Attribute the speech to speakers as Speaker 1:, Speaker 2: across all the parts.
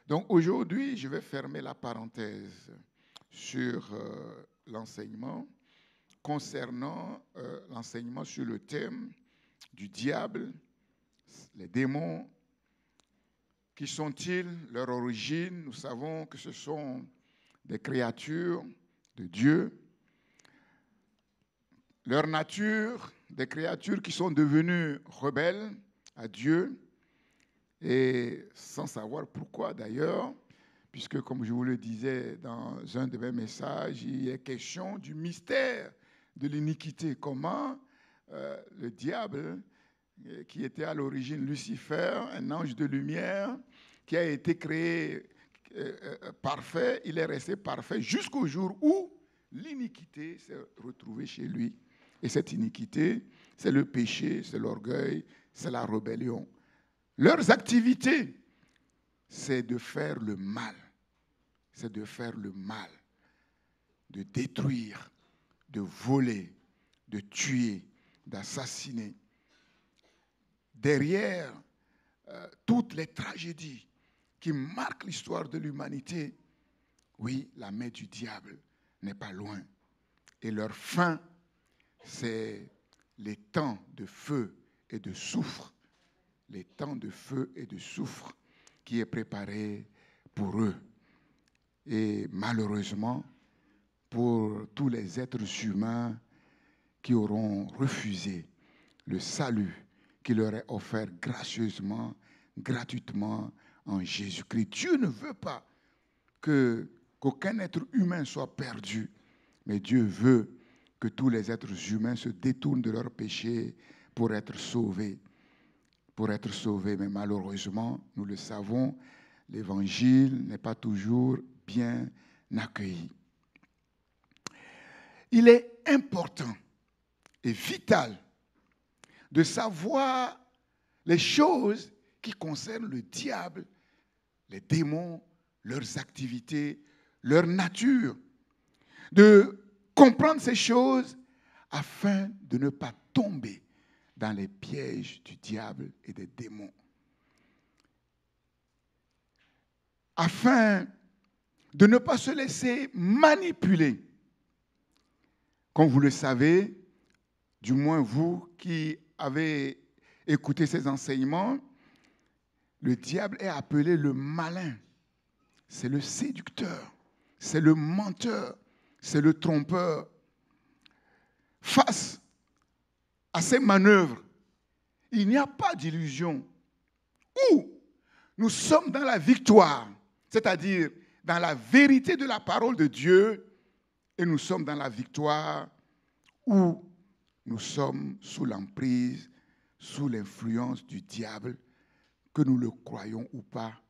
Speaker 1: Donc aujourd'hui, je vais fermer la parenthèse sur l'enseignement concernant l'enseignement sur le thème du diable, les démons. Qui sont-ils? Leur origine, nous savons que ce sont des créatures de Dieu. Leur nature, des créatures qui sont devenues rebelles à Dieu, et sans savoir pourquoi d'ailleurs, puisque comme je vous le disais dans un de mes messages, il est question du mystère de l'iniquité. Comment le diable, qui était à l'origine Lucifer, un ange de lumière, qui a été créé parfait, il est resté parfait jusqu'au jour où l'iniquité s'est retrouvée chez lui. Et cette iniquité, c'est le péché, c'est l'orgueil, c'est la rébellion. Leurs activités, c'est de faire le mal. C'est de faire le mal, de détruire, de voler, de tuer, d'assassiner. Derrière toutes les tragédies qui marquent l'histoire de l'humanité, oui, la main du diable n'est pas loin. Et leur fin, c'est les temps de feu et de soufre. Les temps de feu et de soufre qui est préparé pour eux. Et malheureusement, pour tous les êtres humains qui auront refusé le salut qui leur est offert gracieusement, gratuitement en Jésus-Christ. Dieu ne veut pas qu'aucun être humain soit perdu, mais Dieu veut que tous les êtres humains se détournent de leurs péchés pour être sauvés. Pour être sauvés, mais malheureusement, nous le savons, l'évangile n'est pas toujours bien accueilli. Il est important et vital de savoir les choses qui concernent le diable, les démons, leurs activités, leur nature, de comprendre ces choses afin de ne pas tomber dans les pièges du diable et des démons. Afin de ne pas se laisser manipuler. Comme vous le savez, du moins vous qui avez écouté ces enseignements, le diable est appelé le malin. C'est le séducteur, c'est le menteur, c'est le trompeur. Face à ces manœuvres, il n'y a pas d'illusion. Où nous sommes dans la victoire, c'est-à-dire dans la vérité de la parole de Dieu, et nous sommes dans la victoire où nous sommes sous l'emprise, sous l'influence du diable, que nous le croyons ou pas,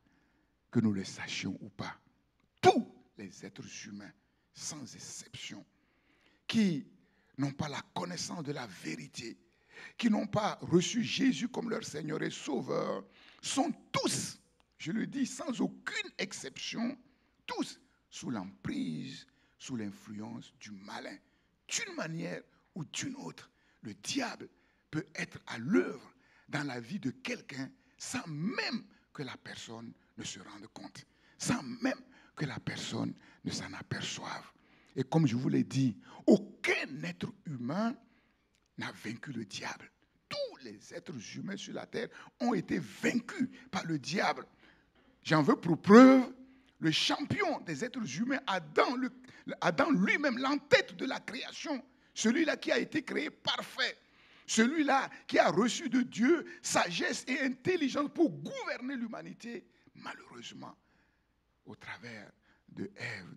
Speaker 1: que nous le sachions ou pas. Tous les êtres humains, sans exception, qui n'ont pas la connaissance de la vérité, qui n'ont pas reçu Jésus comme leur Seigneur et Sauveur, sont tous, je le dis sans aucune exception, tous sous l'emprise, sous l'influence du malin. D'une manière ou d'une autre, le diable peut être à l'œuvre dans la vie de quelqu'un sans même que la personne ne se rende compte, sans même que la personne ne s'en aperçoive. Et comme je vous l'ai dit, aucun être humain n'a vaincu le diable. Tous les êtres humains sur la terre ont été vaincus par le diable. J'en veux pour preuve le champion des êtres humains, Adam lui-même, l'entête de la création, celui-là qui a été créé parfait, celui-là qui a reçu de Dieu sagesse et intelligence pour gouverner l'humanité. Malheureusement, au travers de Ève,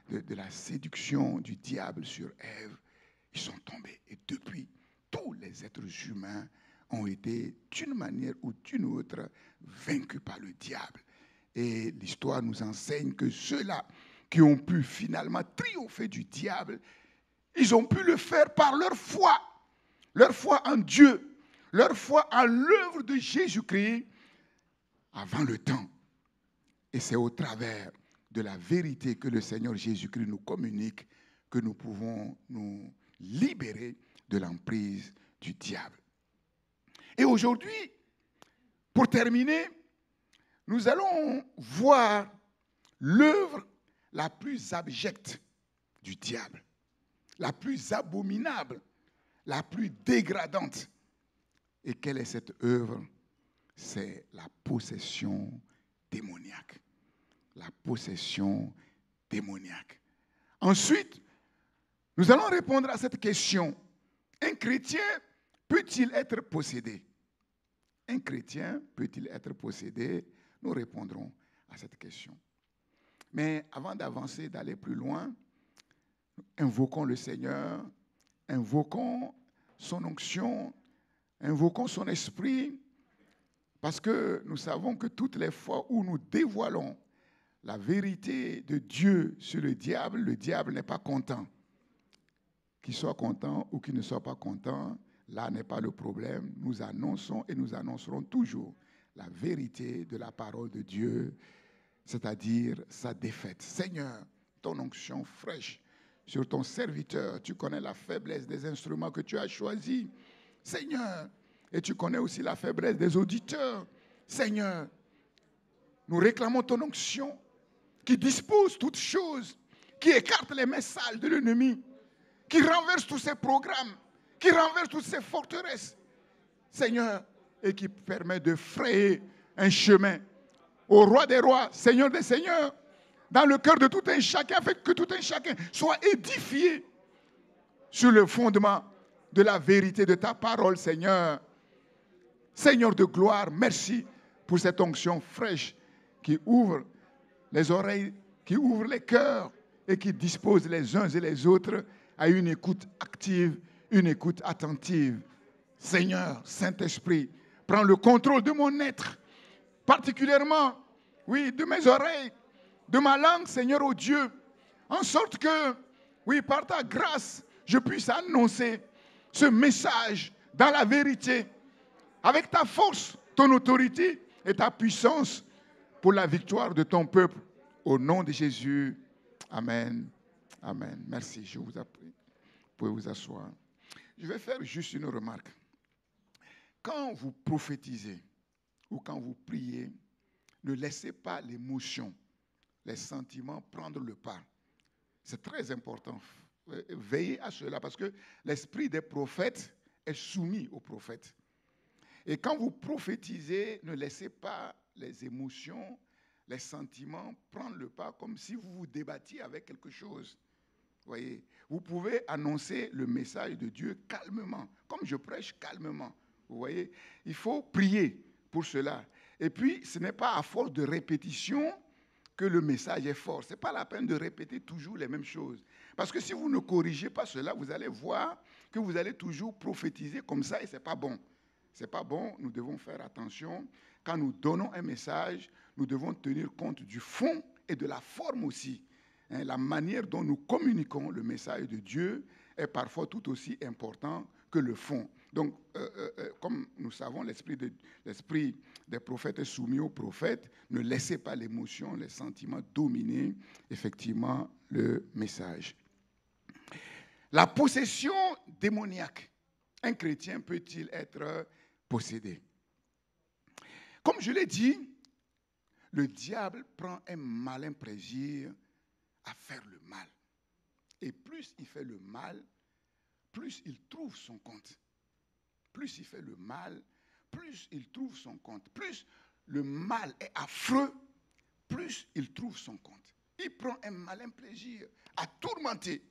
Speaker 1: de la séduction du diable sur Ève, ils sont tombés. Et depuis, tous les êtres humains ont été, d'une manière ou d'une autre, vaincus par le diable. Et l'histoire nous enseigne que ceux-là qui ont pu finalement triompher du diable, ils ont pu le faire par leur foi en Dieu, leur foi en l'œuvre de Jésus-Christ avant le temps. Et c'est au travers de la vérité que le Seigneur Jésus-Christ nous communique que nous pouvons nous libérer de l'emprise du diable. Et aujourd'hui, pour terminer, nous allons voir l'œuvre la plus abjecte du diable, la plus abominable, la plus dégradante. Et quelle est cette œuvre? C'est la possession démoniaque. La possession démoniaque. Ensuite, nous allons répondre à cette question. Un chrétien peut-il être possédé? Un chrétien peut-il être possédé? Nous répondrons à cette question. Mais avant d'avancer, d'aller plus loin, invoquons le Seigneur, invoquons son onction, invoquons son esprit, parce que nous savons que toutes les fois où nous dévoilons la vérité de Dieu sur le diable n'est pas content. Qu'il soit content ou qu'il ne soit pas content, là n'est pas le problème. Nous annonçons et nous annoncerons toujours la vérité de la parole de Dieu, c'est-à-dire sa défaite. Seigneur, ton onction fraîche sur ton serviteur. Tu connais la faiblesse des instruments que tu as choisis. Seigneur, et tu connais aussi la faiblesse des auditeurs. Seigneur, nous réclamons ton onction qui dispose toutes choses, qui écarte les mains sales de l'ennemi, qui renverse tous ses programmes, qui renverse toutes ses forteresses. Seigneur, et qui permet de frayer un chemin au roi des rois, Seigneur des seigneurs, dans le cœur de tout un chacun, afin que tout un chacun soit édifié sur le fondement de la vérité de ta parole, Seigneur. Seigneur de gloire, merci pour cette onction fraîche qui ouvre les oreilles, qui ouvre les cœurs et qui dispose les uns et les autres à une écoute active, une écoute attentive. Seigneur, Saint-Esprit, prends le contrôle de mon être, particulièrement, oui, de mes oreilles, de ma langue, Seigneur, oh Dieu, en sorte que, oui, par ta grâce, je puisse annoncer ce message dans la vérité, avec ta force, ton autorité et ta puissance pour la victoire de ton peuple. Au nom de Jésus, amen. Amen. Merci, je vous prie. Vous pouvez vous asseoir. Je vais faire juste une remarque. Quand vous prophétisez ou quand vous priez, ne laissez pas l'émotion, les sentiments prendre le pas. C'est très important. Veillez à cela parce que l'esprit des prophètes est soumis aux prophètes. Et quand vous prophétisez, ne laissez pas les émotions, les sentiments prendre le pas comme si vous vous débattiez avec quelque chose. Voyez, vous pouvez annoncer le message de Dieu calmement, comme je prêche calmement. Vous voyez, il faut prier pour cela. Et puis, ce n'est pas à force de répétition que le message est fort. Ce n'est pas la peine de répéter toujours les mêmes choses. Parce que si vous ne corrigez pas cela, vous allez voir que vous allez toujours prophétiser comme ça et ce n'est pas bon. Ce n'est pas bon, nous devons faire attention. Quand nous donnons un message, nous devons tenir compte du fond et de la forme aussi. La manière dont nous communiquons le message de Dieu est parfois tout aussi important que le fond. Donc, comme nous savons, l'esprit des prophètes est soumis aux prophètes. Ne laissez pas l'émotion, les sentiments dominer effectivement le message. La possession démoniaque. Un chrétien peut-il être possédé? Comme je l'ai dit, le diable prend un malin plaisir à faire le mal. Et plus il fait le mal, plus il trouve son compte. Plus il fait le mal, plus il trouve son compte. Plus le mal est affreux, plus il trouve son compte. Il prend un malin plaisir à tourmenter,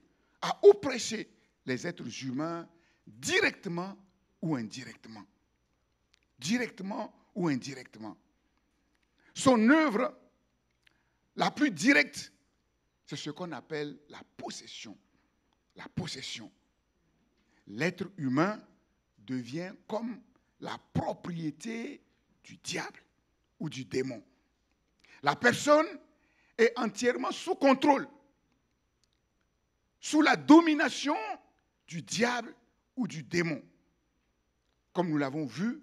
Speaker 1: à oppresser les êtres humains directement ou indirectement. Directement ou indirectement. Son œuvre la plus directe, c'est ce qu'on appelle la possession. La possession. L'être humain devient comme la propriété du diable ou du démon. La personne est entièrement sous contrôle, sous la domination du diable ou du démon. Comme nous l'avons vu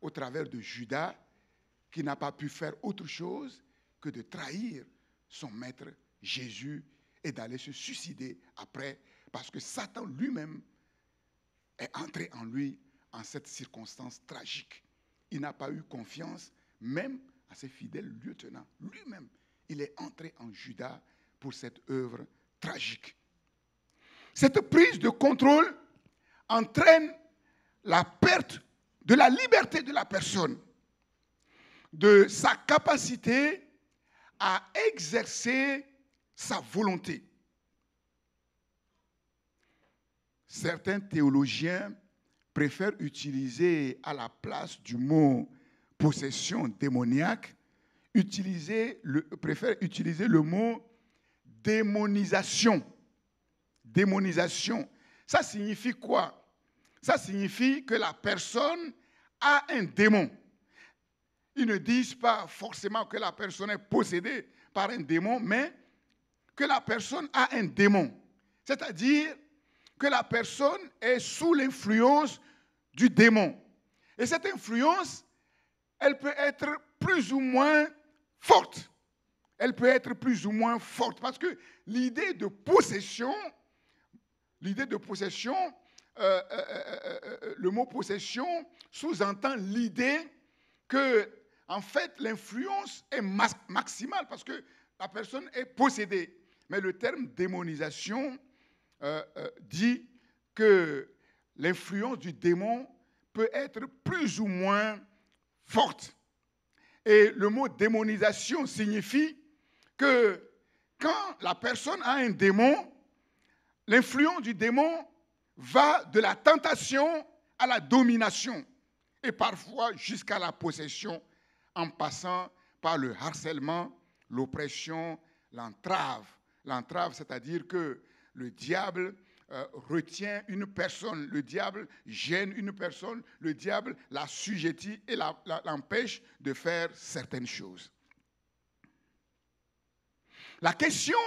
Speaker 1: au travers de Judas, qui n'a pas pu faire autre chose que de trahir son maître Jésus et d'aller se suicider après, parce que Satan lui-même est entré en lui en cette circonstance tragique. Il n'a pas eu confiance même à ses fidèles lieutenants. Lui-même, il est entré en Juda pour cette œuvre tragique. Cette prise de contrôle entraîne la perte de la liberté de la personne, de sa capacité à exercer sa volonté. Certains théologiens préfèrent utiliser à la place du mot possession démoniaque, préfèrent utiliser le mot démonisation. Démonisation. Ça signifie quoi? Ça signifie que la personne a un démon. Ils ne disent pas forcément que la personne est possédée par un démon, mais que la personne a un démon. C'est-à-dire que la personne est sous l'influence du démon. Et cette influence, elle peut être plus ou moins forte. Elle peut être plus ou moins forte. Parce que l'idée de possession, le mot possession sous-entend l'idée que, en fait, l'influence est maximale parce que la personne est possédée. Mais le terme démonisation dit que l'influence du démon peut être plus ou moins forte. Et le mot démonisation signifie que quand la personne a un démon, l'influence du démon va de la tentation à la domination et parfois jusqu'à la possession en passant par le harcèlement, l'oppression, l'entrave. L'entrave, c'est-à-dire que le diable retient une personne, le diable gêne une personne, le diable l'assujettit et l'empêche de faire certaines choses. La question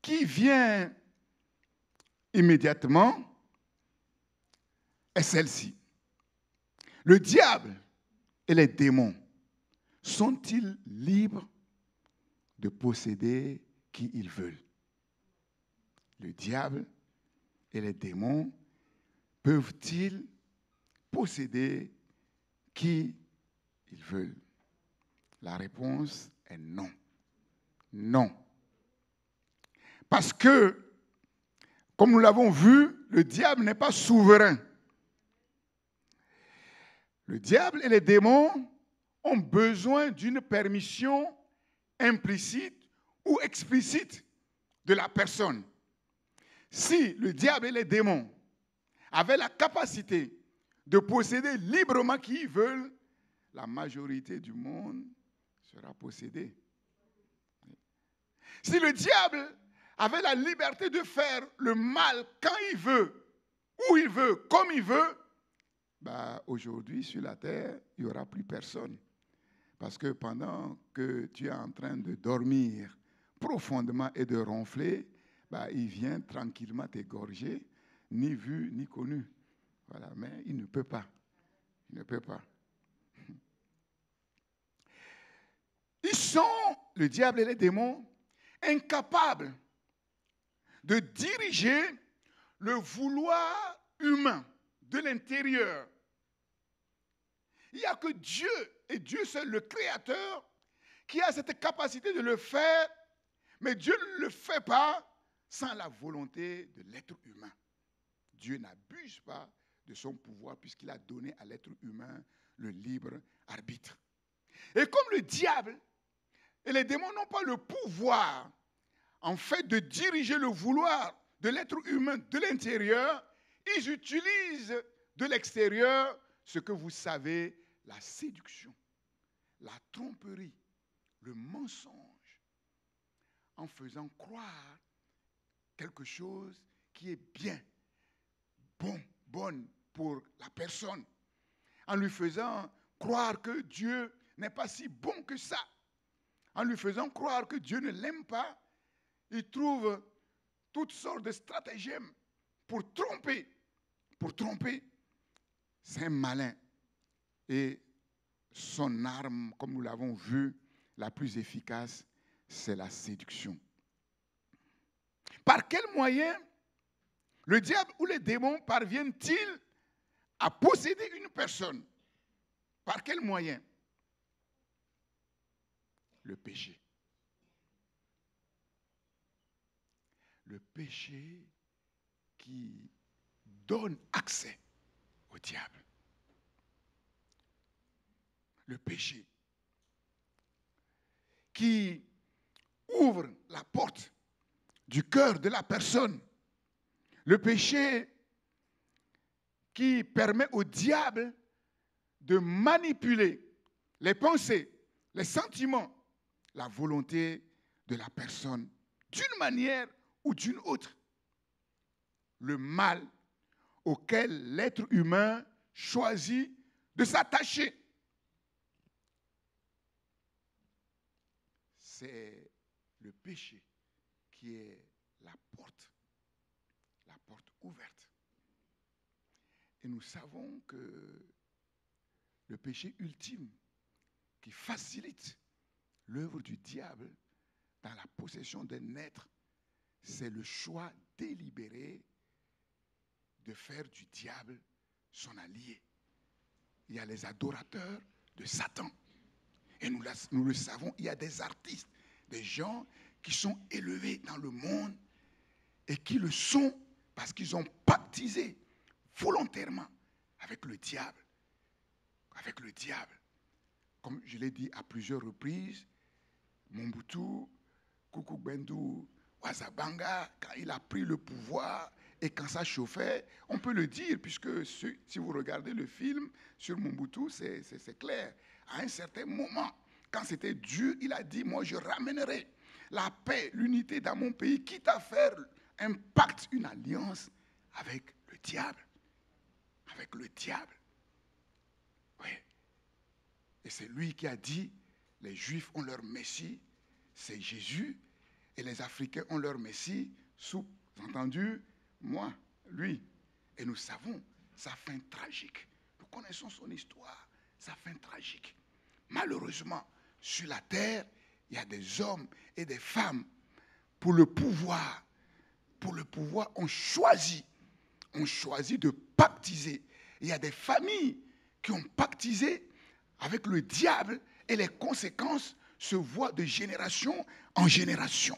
Speaker 1: qui vient immédiatement est celle-ci. Le diable et les démons sont-ils libres de posséder qui ils veulent? Le diable et les démons peuvent-ils posséder qui ils veulent? La réponse est non. Non. Parce que, comme nous l'avons vu, le diable n'est pas souverain. Le diable et les démons ont besoin d'une permission implicite ou explicite de la personne. Si le diable et les démons avaient la capacité de posséder librement qui ils veulent, la majorité du monde sera possédée. Si le diable avait la liberté de faire le mal quand il veut, où il veut, comme il veut, aujourd'hui sur la terre, il n'y aura plus personne. Parce que pendant que tu es en train de dormir profondément et de ronfler, il vient tranquillement t'égorger, ni vu, ni connu. Voilà, mais il ne peut pas. Il ne peut pas. Ils sont, le diable et les démons, incapables de diriger le vouloir humain de l'intérieur. Il n'y a que Dieu, et Dieu seul, le Créateur, qui a cette capacité de le faire, mais Dieu ne le fait pas sans la volonté de l'être humain. Dieu n'abuse pas de son pouvoir puisqu'il a donné à l'être humain le libre arbitre. Et comme le diable et les démons n'ont pas le pouvoir, en fait, de diriger le vouloir de l'être humain de l'intérieur, ils utilisent de l'extérieur ce que vous savez, la séduction, la tromperie, le mensonge, en faisant croire quelque chose qui est bien, bonne pour la personne, en lui faisant croire que Dieu n'est pas si bon que ça, en lui faisant croire que Dieu ne l'aime pas. Il trouve toutes sortes de stratagèmes pour tromper. C'est un malin. Et son arme, comme nous l'avons vu, la plus efficace, c'est la séduction. Par quel moyen le diable ou les démons parviennent-ils à posséder une personne? Par quel moyen? le péché. Le péché qui donne accès au diable. Le péché qui ouvre la porte du cœur de la personne. Le péché qui permet au diable de manipuler les pensées, les sentiments, la volonté de la personne d'une manière ou d'une autre. Le mal auquel l'être humain choisit de s'attacher. C'est le péché qui est la porte ouverte. Et nous savons que le péché ultime qui facilite l'œuvre du diable dans la possession d'un être, c'est le choix délibéré de faire du diable son allié. Il y a les adorateurs de Satan. Et nous le savons, il y a des artistes, des gens qui sont élevés dans le monde et qui le sont parce qu'ils ont pactisé volontairement avec le diable. Avec le diable. Comme je l'ai dit à plusieurs reprises, Mobutu, Kuku Bendu, Wazabanga, quand il a pris le pouvoir et quand ça chauffait, on peut le dire, puisque si vous regardez le film sur Mobutu, c'est clair. À un certain moment, quand c'était dur, il a dit, moi je ramènerai la paix, l'unité dans mon pays, quitte à faire un pacte, une alliance avec le diable. Avec le diable. Oui. Et c'est lui qui a dit, les Juifs ont leur Messie, c'est Jésus, et les Africains ont leur Messie, sous-entendu, moi, lui. Et nous savons sa fin tragique. Nous connaissons son histoire, sa fin tragique. Malheureusement, sur la terre, il y a des hommes et des femmes pour le pouvoir, ont choisi de pactiser. Il y a des familles qui ont pactisé avec le diable et les conséquences se voient de génération en génération.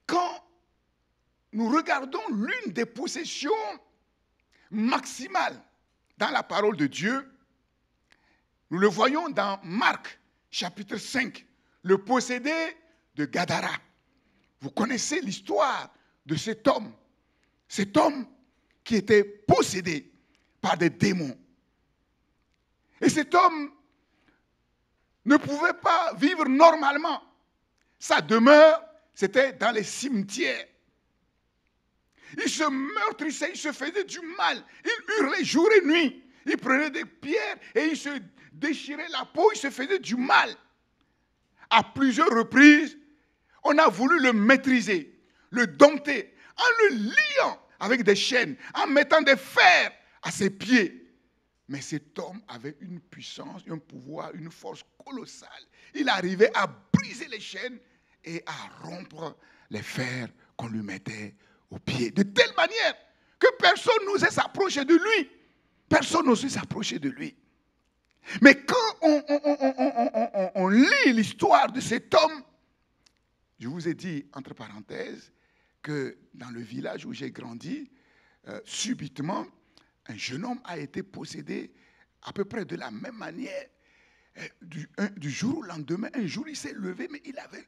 Speaker 1: Quand nous regardons l'une des possessions maximales dans la parole de Dieu, nous le voyons dans Marc, chapitre 5, le possédé de Gadara. Vous connaissez l'histoire de cet homme qui était possédé par des démons. Et cet homme ne pouvait pas vivre normalement. Sa demeure, c'était dans les cimetières. Il se meurtrissait, il se faisait du mal. Il hurlait jour et nuit. Il prenait des pierres et il se déchirait la peau, il se faisait du mal. À plusieurs reprises, on a voulu le maîtriser, le dompter, en le liant avec des chaînes, en mettant des fers à ses pieds. Mais cet homme avait une puissance, un pouvoir, une force colossale. Il arrivait à briser les chaînes et à rompre les fers qu'on lui mettait aux pieds. De telle manière que personne n'osait s'approcher de lui. Personne n'osait s'approcher de lui. Mais quand on lit l'histoire de cet homme, je vous ai dit, entre parenthèses, que dans le village où j'ai grandi, subitement, un jeune homme a été possédé à peu près de la même manière. Du jour au lendemain, un jour il s'est levé, mais il avait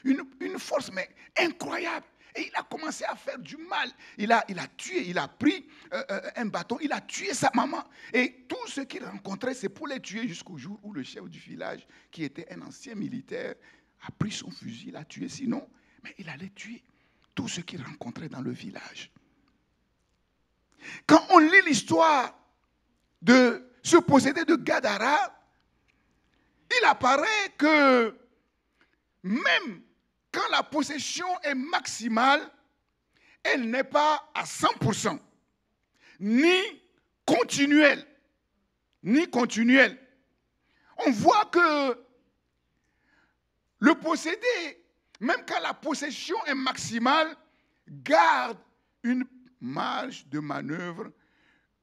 Speaker 1: une force mais incroyable. Et il a commencé à faire du mal. Il a tué, il a pris un bâton, il a tué sa maman. Et tout ce qu'il rencontrait, c'est pour les tuer jusqu'au jour où le chef du village, qui était un ancien militaire, a pris son fusil, il a tué. Sinon, mais il allait tuer tout ce qu'il rencontrait dans le village. Quand on lit l'histoire de ce possédé de Gadara, il apparaît que même quand la possession est maximale, elle n'est pas à 100%, ni continuelle. On voit que le possédé, même quand la possession est maximale, garde une marge de manœuvre,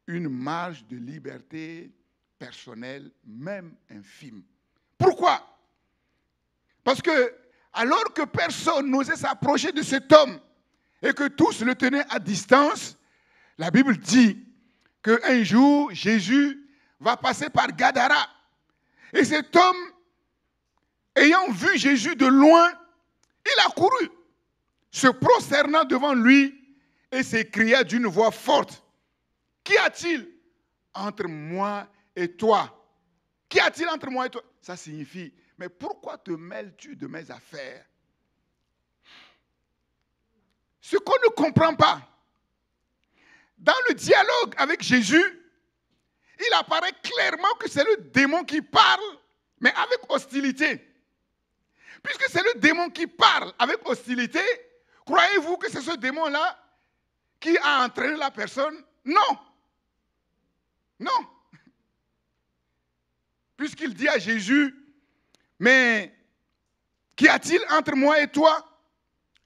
Speaker 1: une marge de liberté personnelle, même infime. Pourquoi? Parce que alors que personne n'osait s'approcher de cet homme et que tous le tenaient à distance, la Bible dit qu'un jour, Jésus va passer par Gadara. Et cet homme, ayant vu Jésus de loin, il a couru, se prosternant devant lui et s'écria d'une voix forte, « Qu'y a-t-il entre moi et toi? Qu'y a-t-il entre moi et toi ?» Ça signifie, mais pourquoi te mêles-tu de mes affaires? Ce qu'on ne comprend pas, dans le dialogue avec Jésus, il apparaît clairement que c'est le démon qui parle, mais avec hostilité. Puisque c'est le démon qui parle avec hostilité, croyez-vous que c'est ce démon-là qui a entraîné la personne? Non. Non. Puisqu'il dit à Jésus, mais qu'y a-t-il entre moi et toi?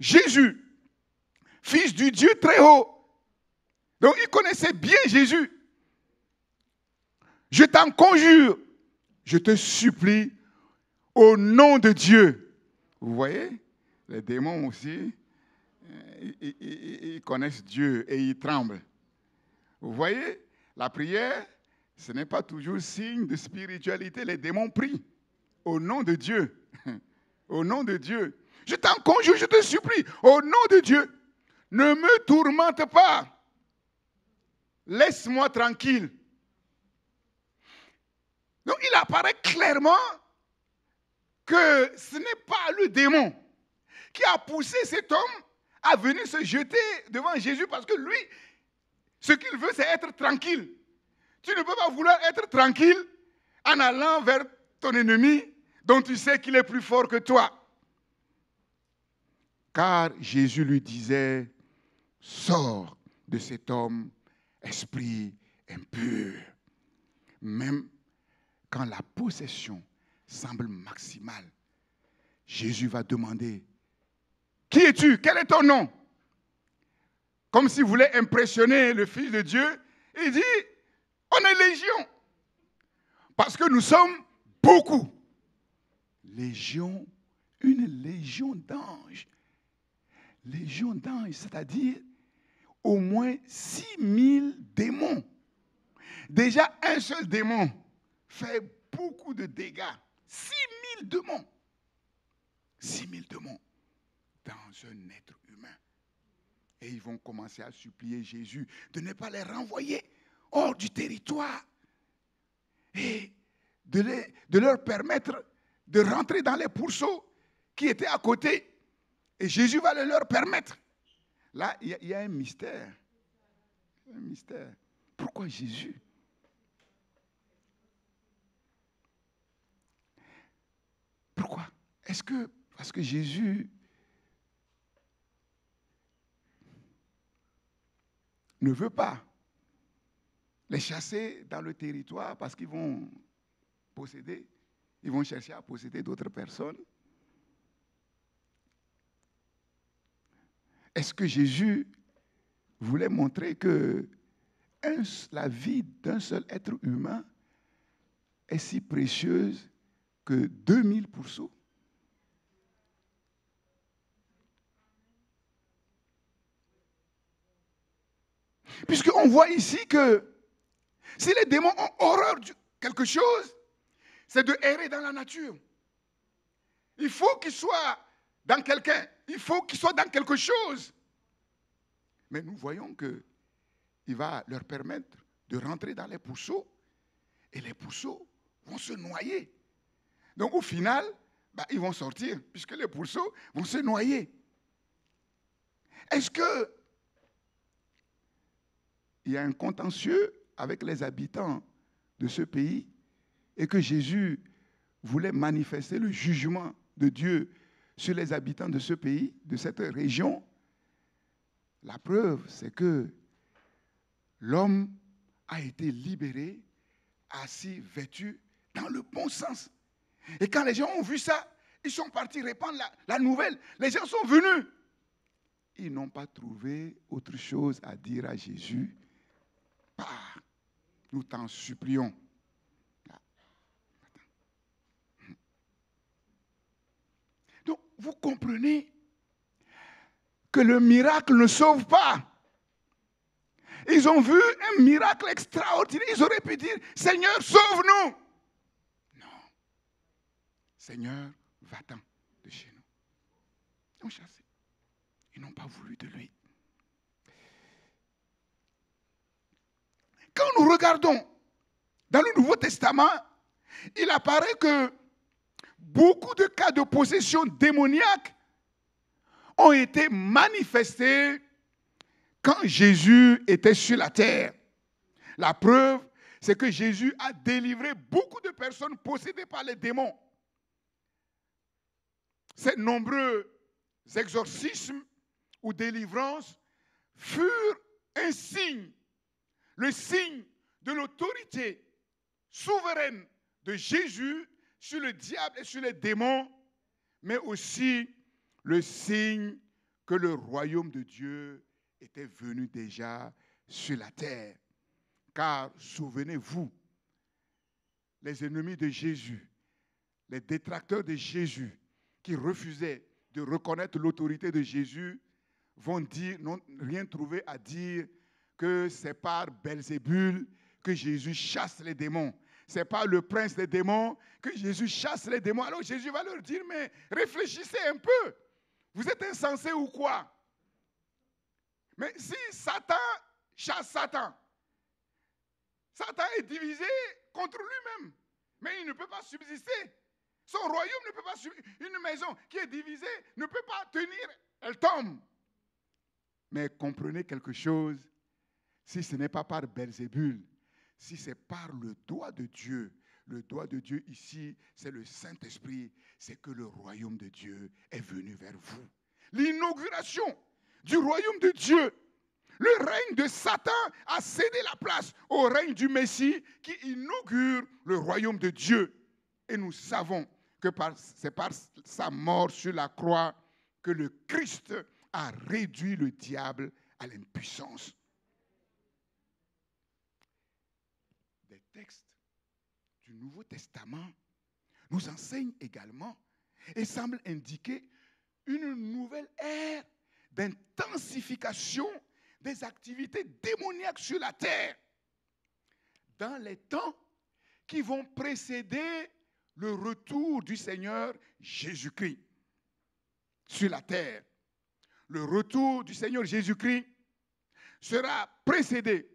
Speaker 1: Jésus, fils du Dieu très haut. Donc il connaissait bien Jésus. Je t'en conjure, je te supplie, au nom de Dieu. Vous voyez, les démons aussi, ils connaissent Dieu et ils tremblent. Vous voyez, la prière, ce n'est pas toujours signe de spiritualité. Les démons prient au nom de Dieu. Au nom de Dieu. Je t'en conjure, je te supplie, au nom de Dieu, ne me tourmente pas. Laisse-moi tranquille. Donc il apparaît clairement que ce n'est pas le démon qui a poussé cet homme à venir se jeter devant Jésus parce que lui, ce qu'il veut, c'est être tranquille. Tu ne peux pas vouloir être tranquille en allant vers ton ennemi dont tu sais qu'il est plus fort que toi. Car Jésus lui disait, sors de cet homme, esprit impur. Même quand la possession semble maximale, Jésus va demander, qui es-tu? Quel est ton nom? Comme s'il voulait impressionner le Fils de Dieu, il dit, on est légion. Parce que nous sommes beaucoup. Légion, une légion d'anges. Légion d'anges, c'est-à-dire au moins 6000 démons. Déjà, un seul démon fait beaucoup de dégâts. 6000 démons. 6000 démons dans un être humain. Et ils vont commencer à supplier Jésus de ne pas les renvoyer hors du territoire et de leur permettre de rentrer dans les pourceaux qui étaient à côté. Et Jésus va le leur permettre. Là, il y a un mystère. Un mystère. Pourquoi Jésus? Pourquoi? Est-ce que parce que Jésus ne veut pas les chasser dans le territoire parce qu'ils vont posséder, ils vont chercher à posséder d'autres personnes? Est-ce que Jésus voulait montrer que la vie d'un seul être humain est si précieuse que 2000 pourceaux? Puisqu'on voit ici que si les démons ont horreur de quelque chose, c'est de errer dans la nature. Il faut qu'il soit dans quelqu'un, il faut qu'il soit dans quelque chose. Mais nous voyons qu'il va leur permettre de rentrer dans les pourceaux et les pourceaux vont se noyer. Donc au final, ils vont sortir puisque les pourceaux vont se noyer. Est-ce que il y a un contentieux avec les habitants de ce pays et que Jésus voulait manifester le jugement de Dieu sur les habitants de ce pays, de cette région? La preuve, c'est que l'homme a été libéré, assis, vêtu, dans le bon sens. Et quand les gens ont vu ça, ils sont partis répandre la nouvelle. Les gens sont venus. Ils n'ont pas trouvé autre chose à dire à Jésus. Nous t'en supplions. vous comprenez que le miracle ne sauve pas. Ils ont vu un miracle extraordinaire. Ils auraient pu dire, Seigneur, sauve-nous. Non. Seigneur, va-t'en de chez nous. Ils ont chassé. Ils n'ont pas voulu de lui. Quand nous regardons dans le Nouveau Testament, il apparaît que beaucoup de cas de possession démoniaque ont été manifestés quand Jésus était sur la terre. La preuve, c'est que Jésus a délivré beaucoup de personnes possédées par les démons. Ces nombreux exorcismes ou délivrances furent un signe, le signe de l'autorité souveraine de Jésus sur le diable et sur les démons, mais aussi le signe que le royaume de Dieu était venu déjà sur la terre. Car, souvenez-vous, les ennemis de Jésus, les détracteurs de Jésus, qui refusaient de reconnaître l'autorité de Jésus, vont dire, n'ont rien trouvé à dire que c'est par Belzébul que Jésus chasse les démons. C'est par le prince des démons que Jésus chasse les démons. Alors Jésus va leur dire, mais réfléchissez un peu. Vous êtes insensés ou quoi? Mais si Satan chasse Satan, Satan est divisé contre lui-même. Mais il ne peut pas subsister. Son royaume ne peut pas subsister. Une maison qui est divisée ne peut pas tenir, elle tombe. Mais comprenez quelque chose, si ce n'est pas par Belzébul, si c'est par le doigt de Dieu ici, c'est le Saint-Esprit, c'est que le royaume de Dieu est venu vers vous. L'inauguration du royaume de Dieu, le règne de Satan a cédé la place au règne du Messie qui inaugure le royaume de Dieu. Et nous savons que c'est par sa mort sur la croix que le Christ a réduit le diable à l'impuissance. Des textes du Nouveau Testament nous enseignent également et semblent indiquer une nouvelle ère d'intensification des activités démoniaques sur la terre dans les temps qui vont précéder le retour du Seigneur Jésus-Christ sur la terre. Le retour du Seigneur Jésus-Christ sera précédé,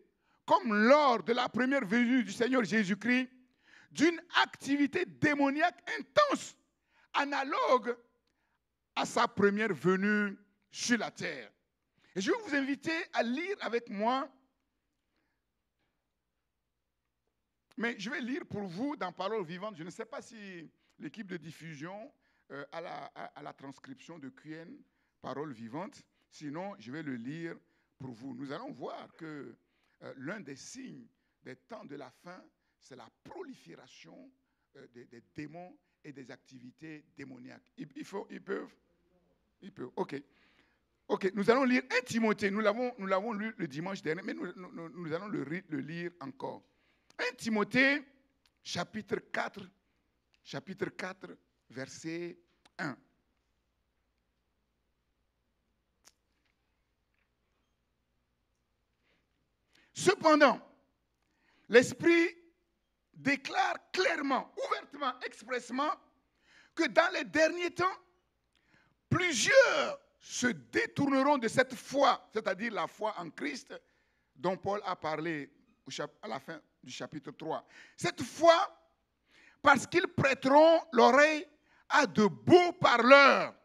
Speaker 1: comme lors de la première venue du Seigneur Jésus-Christ, d'une activité démoniaque intense, analogue à sa première venue sur la terre. Et je vais vous inviter à lire avec moi, mais je vais lire pour vous dans Parole vivante. Je ne sais pas si l'équipe de diffusion a la transcription de QN, Parole vivante. Sinon, je vais le lire pour vous. Nous allons voir que l'un des signes des temps de la fin, c'est la prolifération des démons et des activités démoniaques. Ils peuvent. Ok, nous allons lire 1 Timothée. Nous l'avons lu le dimanche dernier, mais nous allons le lire encore. 1 Timothée, chapitre 4, verset 1. Cependant, l'Esprit déclare clairement, ouvertement, expressement, que dans les derniers temps, plusieurs se détourneront de cette foi, c'est-à-dire la foi en Christ, dont Paul a parlé à la fin du chapitre 3. Cette foi, parce qu'ils prêteront l'oreille à de beaux parleurs.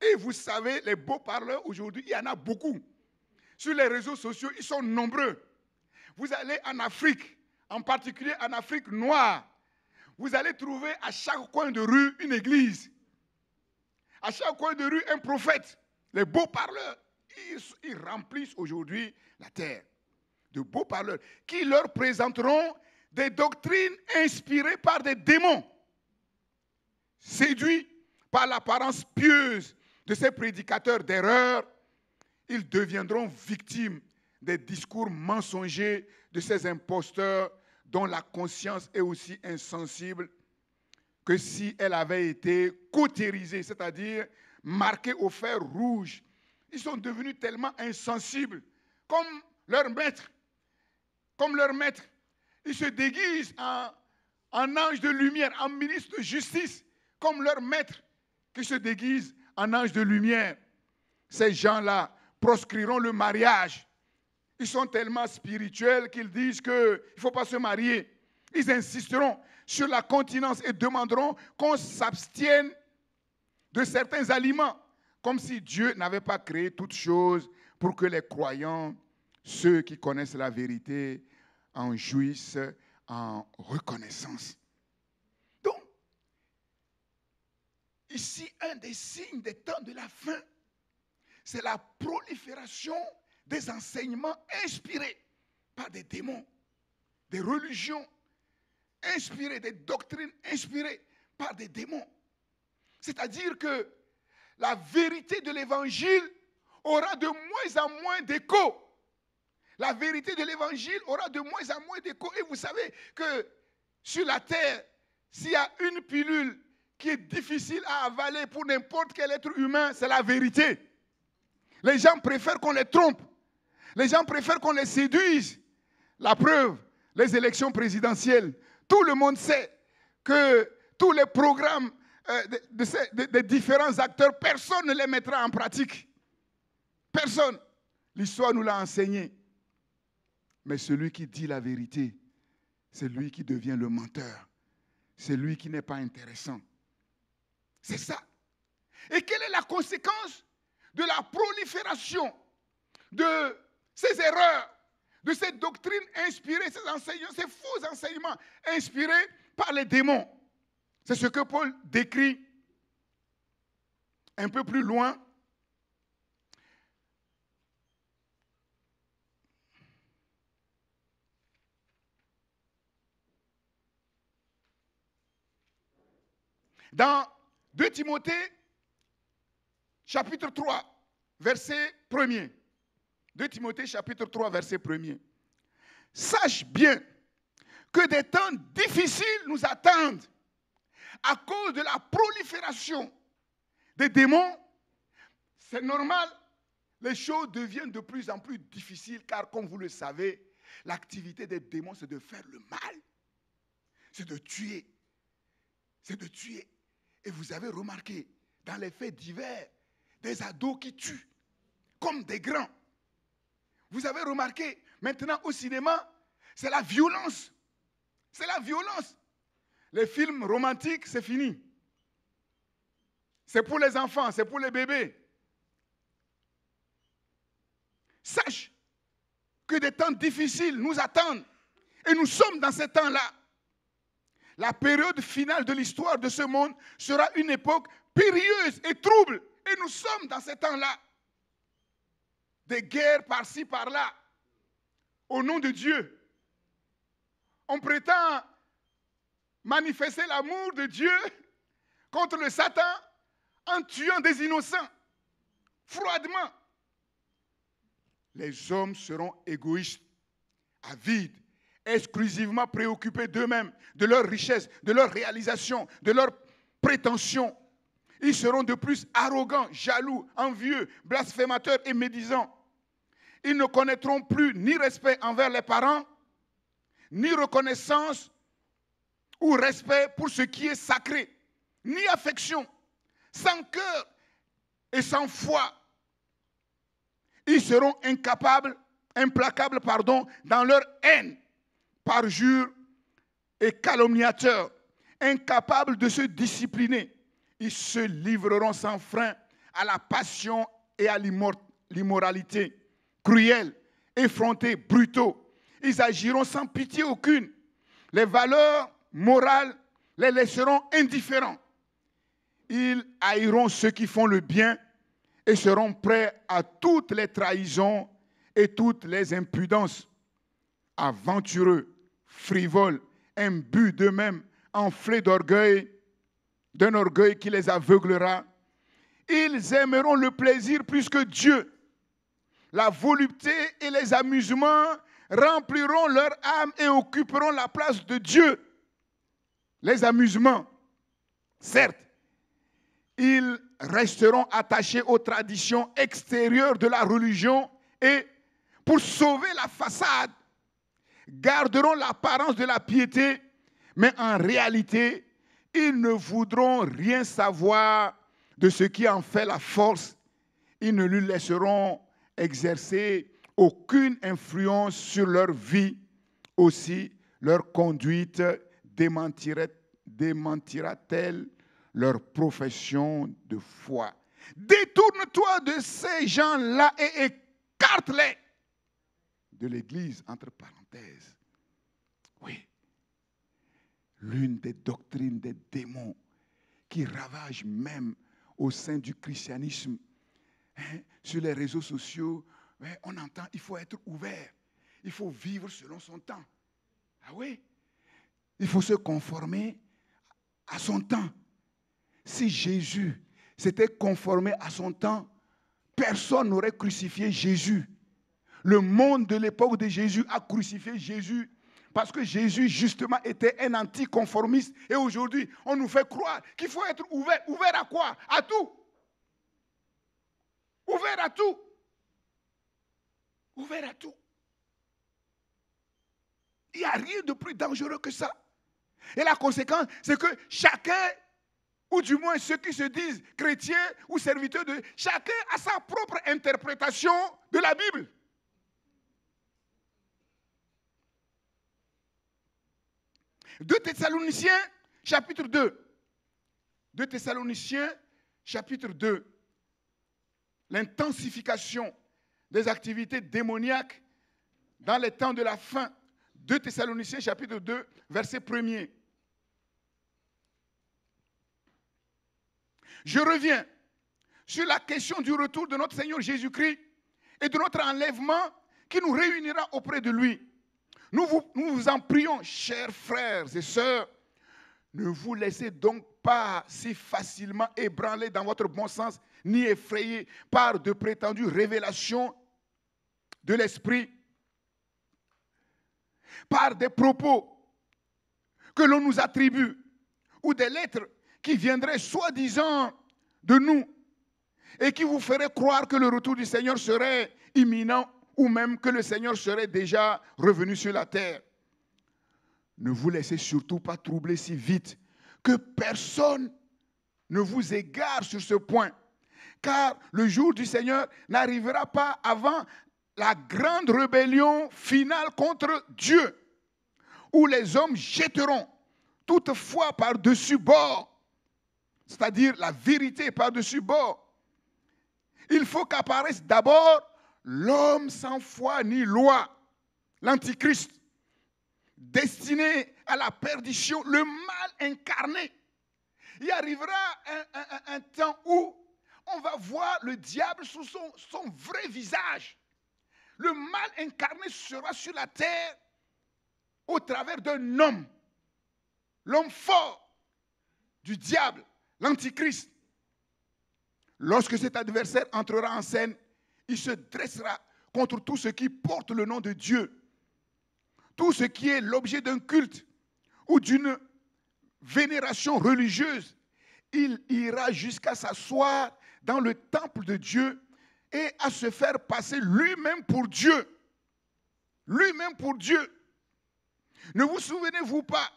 Speaker 1: Et vous savez, les beaux parleurs, aujourd'hui, il y en a beaucoup. Sur les réseaux sociaux, ils sont nombreux. Vous allez en Afrique, en particulier en Afrique noire, vous allez trouver à chaque coin de rue une église. À chaque coin de rue, un prophète. Les beaux parleurs, ils remplissent aujourd'hui la terre. De beaux parleurs qui leur présenteront des doctrines inspirées par des démons. Séduits par l'apparence pieuse de ces prédicateurs d'erreur, ils deviendront victimes des discours mensongers de ces imposteurs dont la conscience est aussi insensible que si elle avait été cautérisée, c'est-à-dire marqués au fer rouge. Ils sont devenus tellement insensibles, comme leur maître. Comme leur maître. Ils se déguisent en ange de lumière, en ministre de justice, comme leur maître qui se déguise en ange de lumière. Ces gens-là proscriront le mariage. Ils sont tellement spirituels qu'ils disent qu'il ne faut pas se marier. Ils insisteront sur la continence et demanderont qu'on s'abstienne de certains aliments, comme si Dieu n'avait pas créé toutes choses pour que les croyants, ceux qui connaissent la vérité, en jouissent en reconnaissance. Donc, ici, un des signes des temps de la fin, c'est la prolifération des enseignements inspirés par des démons, des religions inspirées, des doctrines inspirées par des démons. C'est-à-dire que la vérité de l'évangile aura de moins en moins d'écho. La vérité de l'évangile aura de moins en moins d'écho. Et vous savez que sur la terre, s'il y a une pilule qui est difficile à avaler pour n'importe quel être humain, c'est la vérité. Les gens préfèrent qu'on les trompe. Les gens préfèrent qu'on les séduise. La preuve, les élections présidentielles. Tout le monde sait que tous les programmes des différents acteurs, personne ne les mettra en pratique. Personne. L'histoire nous l'a enseigné. Mais celui qui dit la vérité, c'est lui qui devient le menteur. C'est lui qui n'est pas intéressant. C'est ça. Et quelle est la conséquence de la prolifération de ces erreurs, de ces doctrines inspirées, ces enseignements, ces faux enseignements inspirés par les démons? C'est ce que Paul décrit un peu plus loin. Dans 2 Timothée, chapitre 3, verset 1er. 2 Timothée, chapitre 3, verset 1er. Sache bien que des temps difficiles nous attendent à cause de la prolifération des démons. C'est normal, les choses deviennent de plus en plus difficiles car, comme vous le savez, l'activité des démons, c'est de faire le mal. C'est de tuer. C'est de tuer. Et vous avez remarqué, dans les faits divers, des ados qui tuent, comme des grands. Vous avez remarqué, maintenant au cinéma, c'est la violence. C'est la violence. Les films romantiques, c'est fini. C'est pour les enfants, c'est pour les bébés. Sache que des temps difficiles nous attendent. Et nous sommes dans ces temps-là. La période finale de l'histoire de ce monde sera une époque périlleuse et trouble. Et nous sommes dans ces temps-là. Des guerres par-ci, par-là. Au nom de Dieu. On prétend manifester l'amour de Dieu contre le Satan en tuant des innocents. Froidement. Les hommes seront égoïstes, avides, exclusivement préoccupés d'eux-mêmes, de leurs richesses, de leurs réalisations, de leurs prétentions. Ils seront de plus arrogants, jaloux, envieux, blasphémateurs et médisants. Ils ne connaîtront plus ni respect envers les parents, ni reconnaissance ou respect pour ce qui est sacré, ni affection, sans cœur et sans foi. Ils seront implacables, dans leur haine, parjure et calomniateurs, incapables de se discipliner. Ils se livreront sans frein à la passion et à l'immoralité, cruels, effrontés, brutaux. Ils agiront sans pitié aucune. Les valeurs morales les laisseront indifférents. Ils haïront ceux qui font le bien et seront prêts à toutes les trahisons et toutes les impudences. Aventureux, frivoles, imbus d'eux-mêmes, enflés d'orgueil, d'un orgueil qui les aveuglera. Ils aimeront le plaisir plus que Dieu. La volupté et les amusements rempliront leur âme et occuperont la place de Dieu. Les amusements, certes, Ils resteront attachés aux traditions extérieures de la religion et, pour sauver la façade, garderont l'apparence de la piété, mais en réalité, ils ne voudront rien savoir de ce qui en fait la force. Ils ne lui laisseront exercer aucune influence sur leur vie. Aussi, leur conduite démentira-t-elle leur profession de foi. Détourne-toi de ces gens-là et écarte-les de l'Église, entre parenthèses. Oui, l'une des doctrines des démons qui ravage même au sein du christianisme, sur les réseaux sociaux, on entend il faut être ouvert, il faut vivre selon son temps. Ah oui, il faut se conformer à son temps. Si Jésus s'était conformé à son temps, personne n'aurait crucifié Jésus. Le monde de l'époque de Jésus a crucifié Jésus parce que Jésus, justement, était un anticonformiste. Et aujourd'hui, on nous fait croire qu'il faut être ouvert. Ouvert à quoi? À tout. Ouvert à tout. Ouvert à tout. Il n'y a rien de plus dangereux que ça. Et la conséquence, c'est que chacun, ou du moins ceux qui se disent chrétiens ou serviteurs de... Chacun a sa propre interprétation de la Bible. Deux Thessaloniciens, chapitre 2. 2 Thessaloniciens, chapitre 2. L'intensification des activités démoniaques dans les temps de la fin. 2 Thessaloniciens, chapitre 2, verset 1er. Je reviens sur la question du retour de notre Seigneur Jésus-Christ et de notre enlèvement qui nous réunira auprès de lui. Nous vous en prions, chers frères et sœurs, ne vous laissez donc pas si facilement ébranler dans votre bon sens, ni effrayer par de prétendues révélations de l'esprit, par des propos que l'on nous attribue, ou des lettres qui viendraient soi-disant de nous, et qui vous feraient croire que le retour du Seigneur serait imminent, ou même que le Seigneur serait déjà revenu sur la terre. Ne vous laissez surtout pas troubler si vite que personne ne vous égare sur ce point, car le jour du Seigneur n'arrivera pas avant la grande rébellion finale contre Dieu, où les hommes jetteront toute foi par-dessus bord, c'est-à-dire la vérité par-dessus bord. Il faut qu'apparaisse d'abord l'homme sans foi ni loi, l'antichrist, destiné à la perdition, le mal incarné. Il arrivera un temps où on va voir le diable sous son vrai visage. Le mal incarné sera sur la terre au travers d'un homme, l'homme fort du diable, l'antichrist. Lorsque cet adversaire entrera en scène, il se dressera contre tout ce qui porte le nom de Dieu, tout ce qui est l'objet d'un culte ou d'une vénération religieuse. Il ira jusqu'à s'asseoir dans le temple de Dieu et à se faire passer lui-même pour Dieu. Lui-même pour Dieu. Ne vous souvenez-vous pas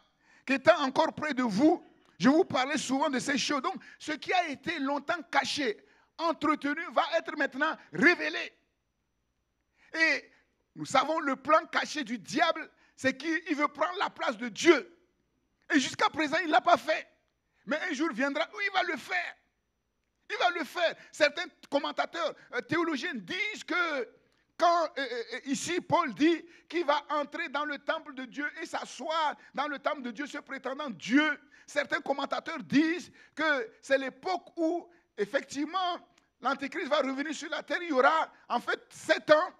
Speaker 1: qu'étant encore près de vous, je vous parlais souvent de ces choses. Donc, ce qui a été longtemps caché, entretenu, va être maintenant révélé. Et nous savons le plan caché du diable, c'est qu'il veut prendre la place de Dieu. Et jusqu'à présent, il ne l'a pas fait. Mais un jour viendra où il va le faire. Il va le faire. Certains commentateurs théologiens disent que quand ici Paul dit qu'il va entrer dans le temple de Dieu et s'asseoir dans le temple de Dieu se prétendant Dieu, certains commentateurs disent que c'est l'époque où effectivement l'Antéchrist va revenir sur la terre. Il y aura en fait 7 ans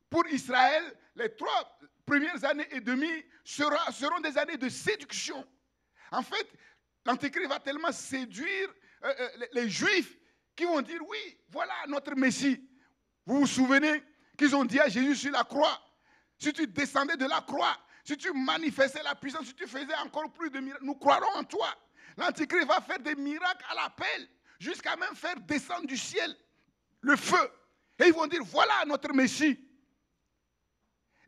Speaker 1: pour Israël. Les 3 premières années et demie seront des années de séduction. En fait, l'Antéchrist va tellement séduire les Juifs qui vont dire oui, voilà notre Messie. Vous vous souvenez qu'ils ont dit à Jésus sur la croix, si tu descendais de la croix, si tu manifestais la puissance, si tu faisais encore plus de miracles, nous croirons en toi. L'Antéchrist va faire des miracles à l'appel jusqu'à même faire descendre du ciel le feu. Et ils vont dire, voilà notre Messie.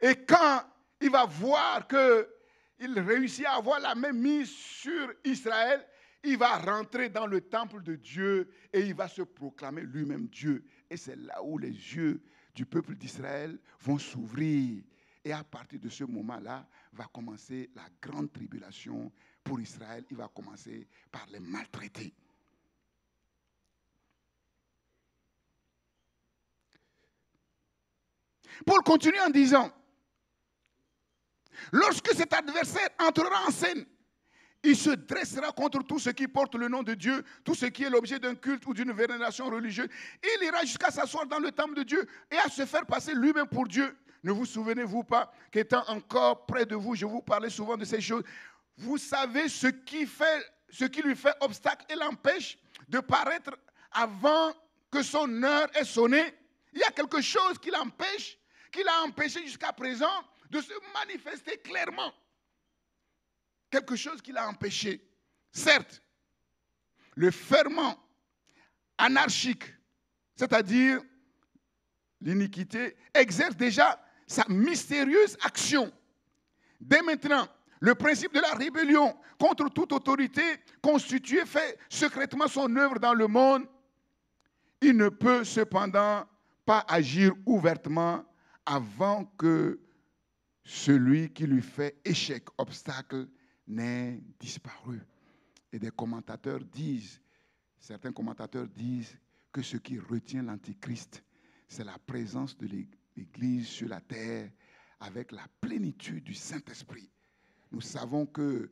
Speaker 1: Et quand il va voir qu'il réussit à avoir la main mise sur Israël, il va rentrer dans le temple de Dieu et il va se proclamer lui-même Dieu. Et c'est là où les yeux du peuple d'Israël vont s'ouvrir. Et à partir de ce moment-là, va commencer la grande tribulation pour Israël. Il va commencer par les maltraiter. Paul continue en disant, lorsque cet adversaire entrera en scène, il se dressera contre tout ce qui porte le nom de Dieu, tout ce qui est l'objet d'un culte ou d'une vénération religieuse. Il ira jusqu'à s'asseoir dans le temple de Dieu et à se faire passer lui-même pour Dieu. Ne vous souvenez-vous pas qu'étant encore près de vous, je vous parlais souvent de ces choses. Vous savez ce qui lui fait obstacle et l'empêche de paraître avant que son heure ait sonné. Il y a quelque chose qui l'empêche, qui l'a empêché jusqu'à présent de se manifester clairement. Quelque chose qui l'a empêché. Certes, le ferment anarchique, c'est-à-dire l'iniquité, exerce déjà sa mystérieuse action. Dès maintenant, le principe de la rébellion contre toute autorité constituée fait secrètement son œuvre dans le monde. Il ne peut cependant pas agir ouvertement avant que celui qui lui fait échec, obstacle, n'ait disparu. Et certains commentateurs disent que ce qui retient l'Antichrist, c'est la présence de l'Église sur la terre avec la plénitude du Saint-Esprit. Nous savons que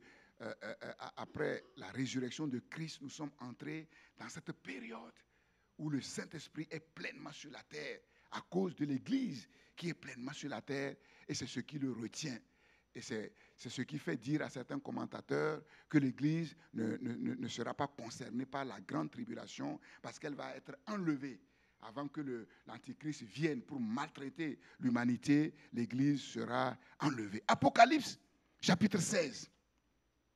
Speaker 1: après la résurrection de Christ, nous sommes entrés dans cette période où le Saint-Esprit est pleinement sur la terre à cause de l'Église qui est pleinement sur la terre, et c'est ce qui le retient. Et c'est ce qui fait dire à certains commentateurs que l'Église ne sera pas concernée par la grande tribulation parce qu'elle va être enlevée. Avant que l'Antichrist vienne pour maltraiter l'humanité, l'Église sera enlevée. Apocalypse, chapitre 16.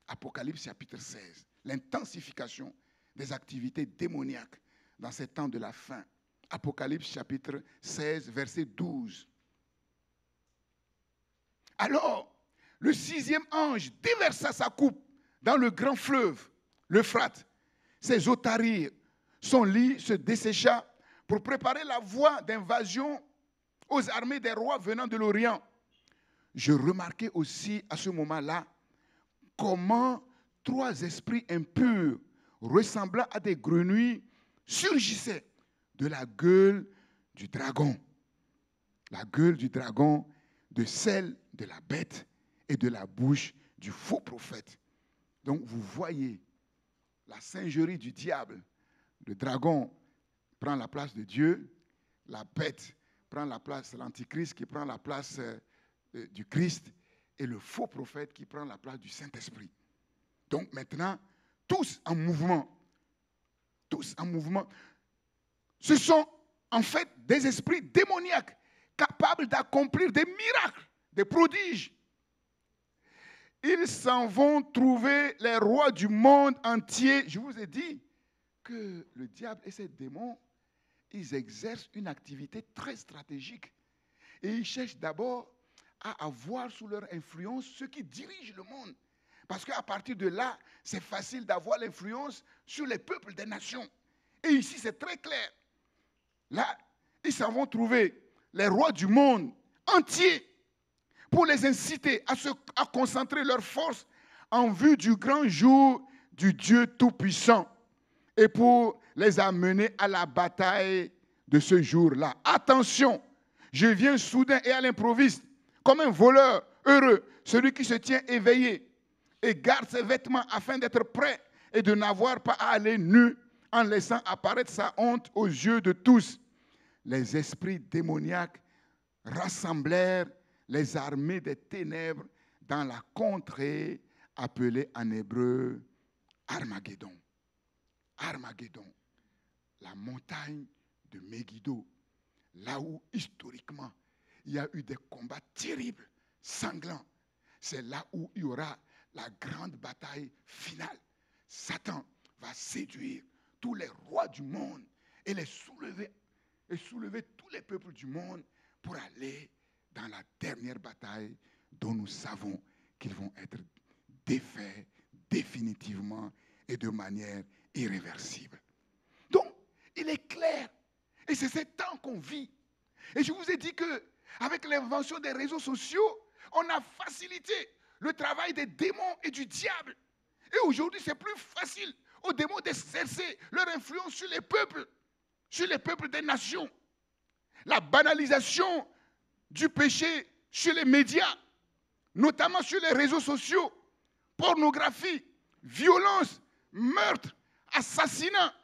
Speaker 1: Apocalypse, chapitre 16. L'intensification des activités démoniaques dans ces temps de la fin. Apocalypse, chapitre 16, verset 12. Alors, le 6e ange déversa sa coupe dans le grand fleuve, l'Euphrate. Ses eaux tarirent, son lit se dessécha pour préparer la voie d'invasion aux armées des rois venant de l'Orient. Je remarquai aussi à ce moment-là comment 3 esprits impurs ressemblant à des grenouilles surgissaient de la gueule du dragon. La gueule du dragon, de celle de la bête et de la bouche du faux prophète. Donc vous voyez la singerie du diable. Le dragon prend la place de Dieu, la bête prend la place, l'antichrist qui prend la place du Christ, et le faux prophète qui prend la place du Saint-Esprit. Donc maintenant, tous en mouvement. Tous en mouvement. Ce sont en fait des esprits démoniaques capables d'accomplir des miracles, des prodiges. Ils s'en vont trouver les rois du monde entier. Je vous ai dit que le diable et ses démons, ils exercent une activité très stratégique. Et ils cherchent d'abord à avoir sous leur influence ceux qui dirigent le monde. Parce qu'à partir de là, c'est facile d'avoir l'influence sur les peuples des nations. Et ici, c'est très clair. Là, ils s'en vont trouver les rois du monde entier pour les inciter à concentrer leurs forces en vue du grand jour du Dieu Tout-Puissant et pour les amener à la bataille de ce jour-là. Attention, je viens soudain et à l'improviste, comme un voleur heureux, celui qui se tient éveillé et garde ses vêtements afin d'être prêt et de n'avoir pas à aller nu en laissant apparaître sa honte aux yeux de tous. Les esprits démoniaques rassemblèrent les armées des ténèbres dans la contrée appelée en hébreu Armageddon. Armageddon, la montagne de Megiddo, là où historiquement il y a eu des combats terribles, sanglants. C'est là où il y aura la grande bataille finale. Satan va séduire tous les rois du monde et soulever tous les peuples du monde pour aller dans la dernière bataille dont nous savons qu'ils vont être défaits définitivement et de manière irréversible. Donc, il est clair, et c'est ce temps qu'on vit. Et je vous ai dit qu'avec l'invention des réseaux sociaux, on a facilité le travail des démons et du diable. Et aujourd'hui, c'est plus facile aux démons d'exercer leur influence sur les peuples des nations. La banalisation du péché sur les médias, notamment sur les réseaux sociaux, pornographie, violence, meurtre, assassinat,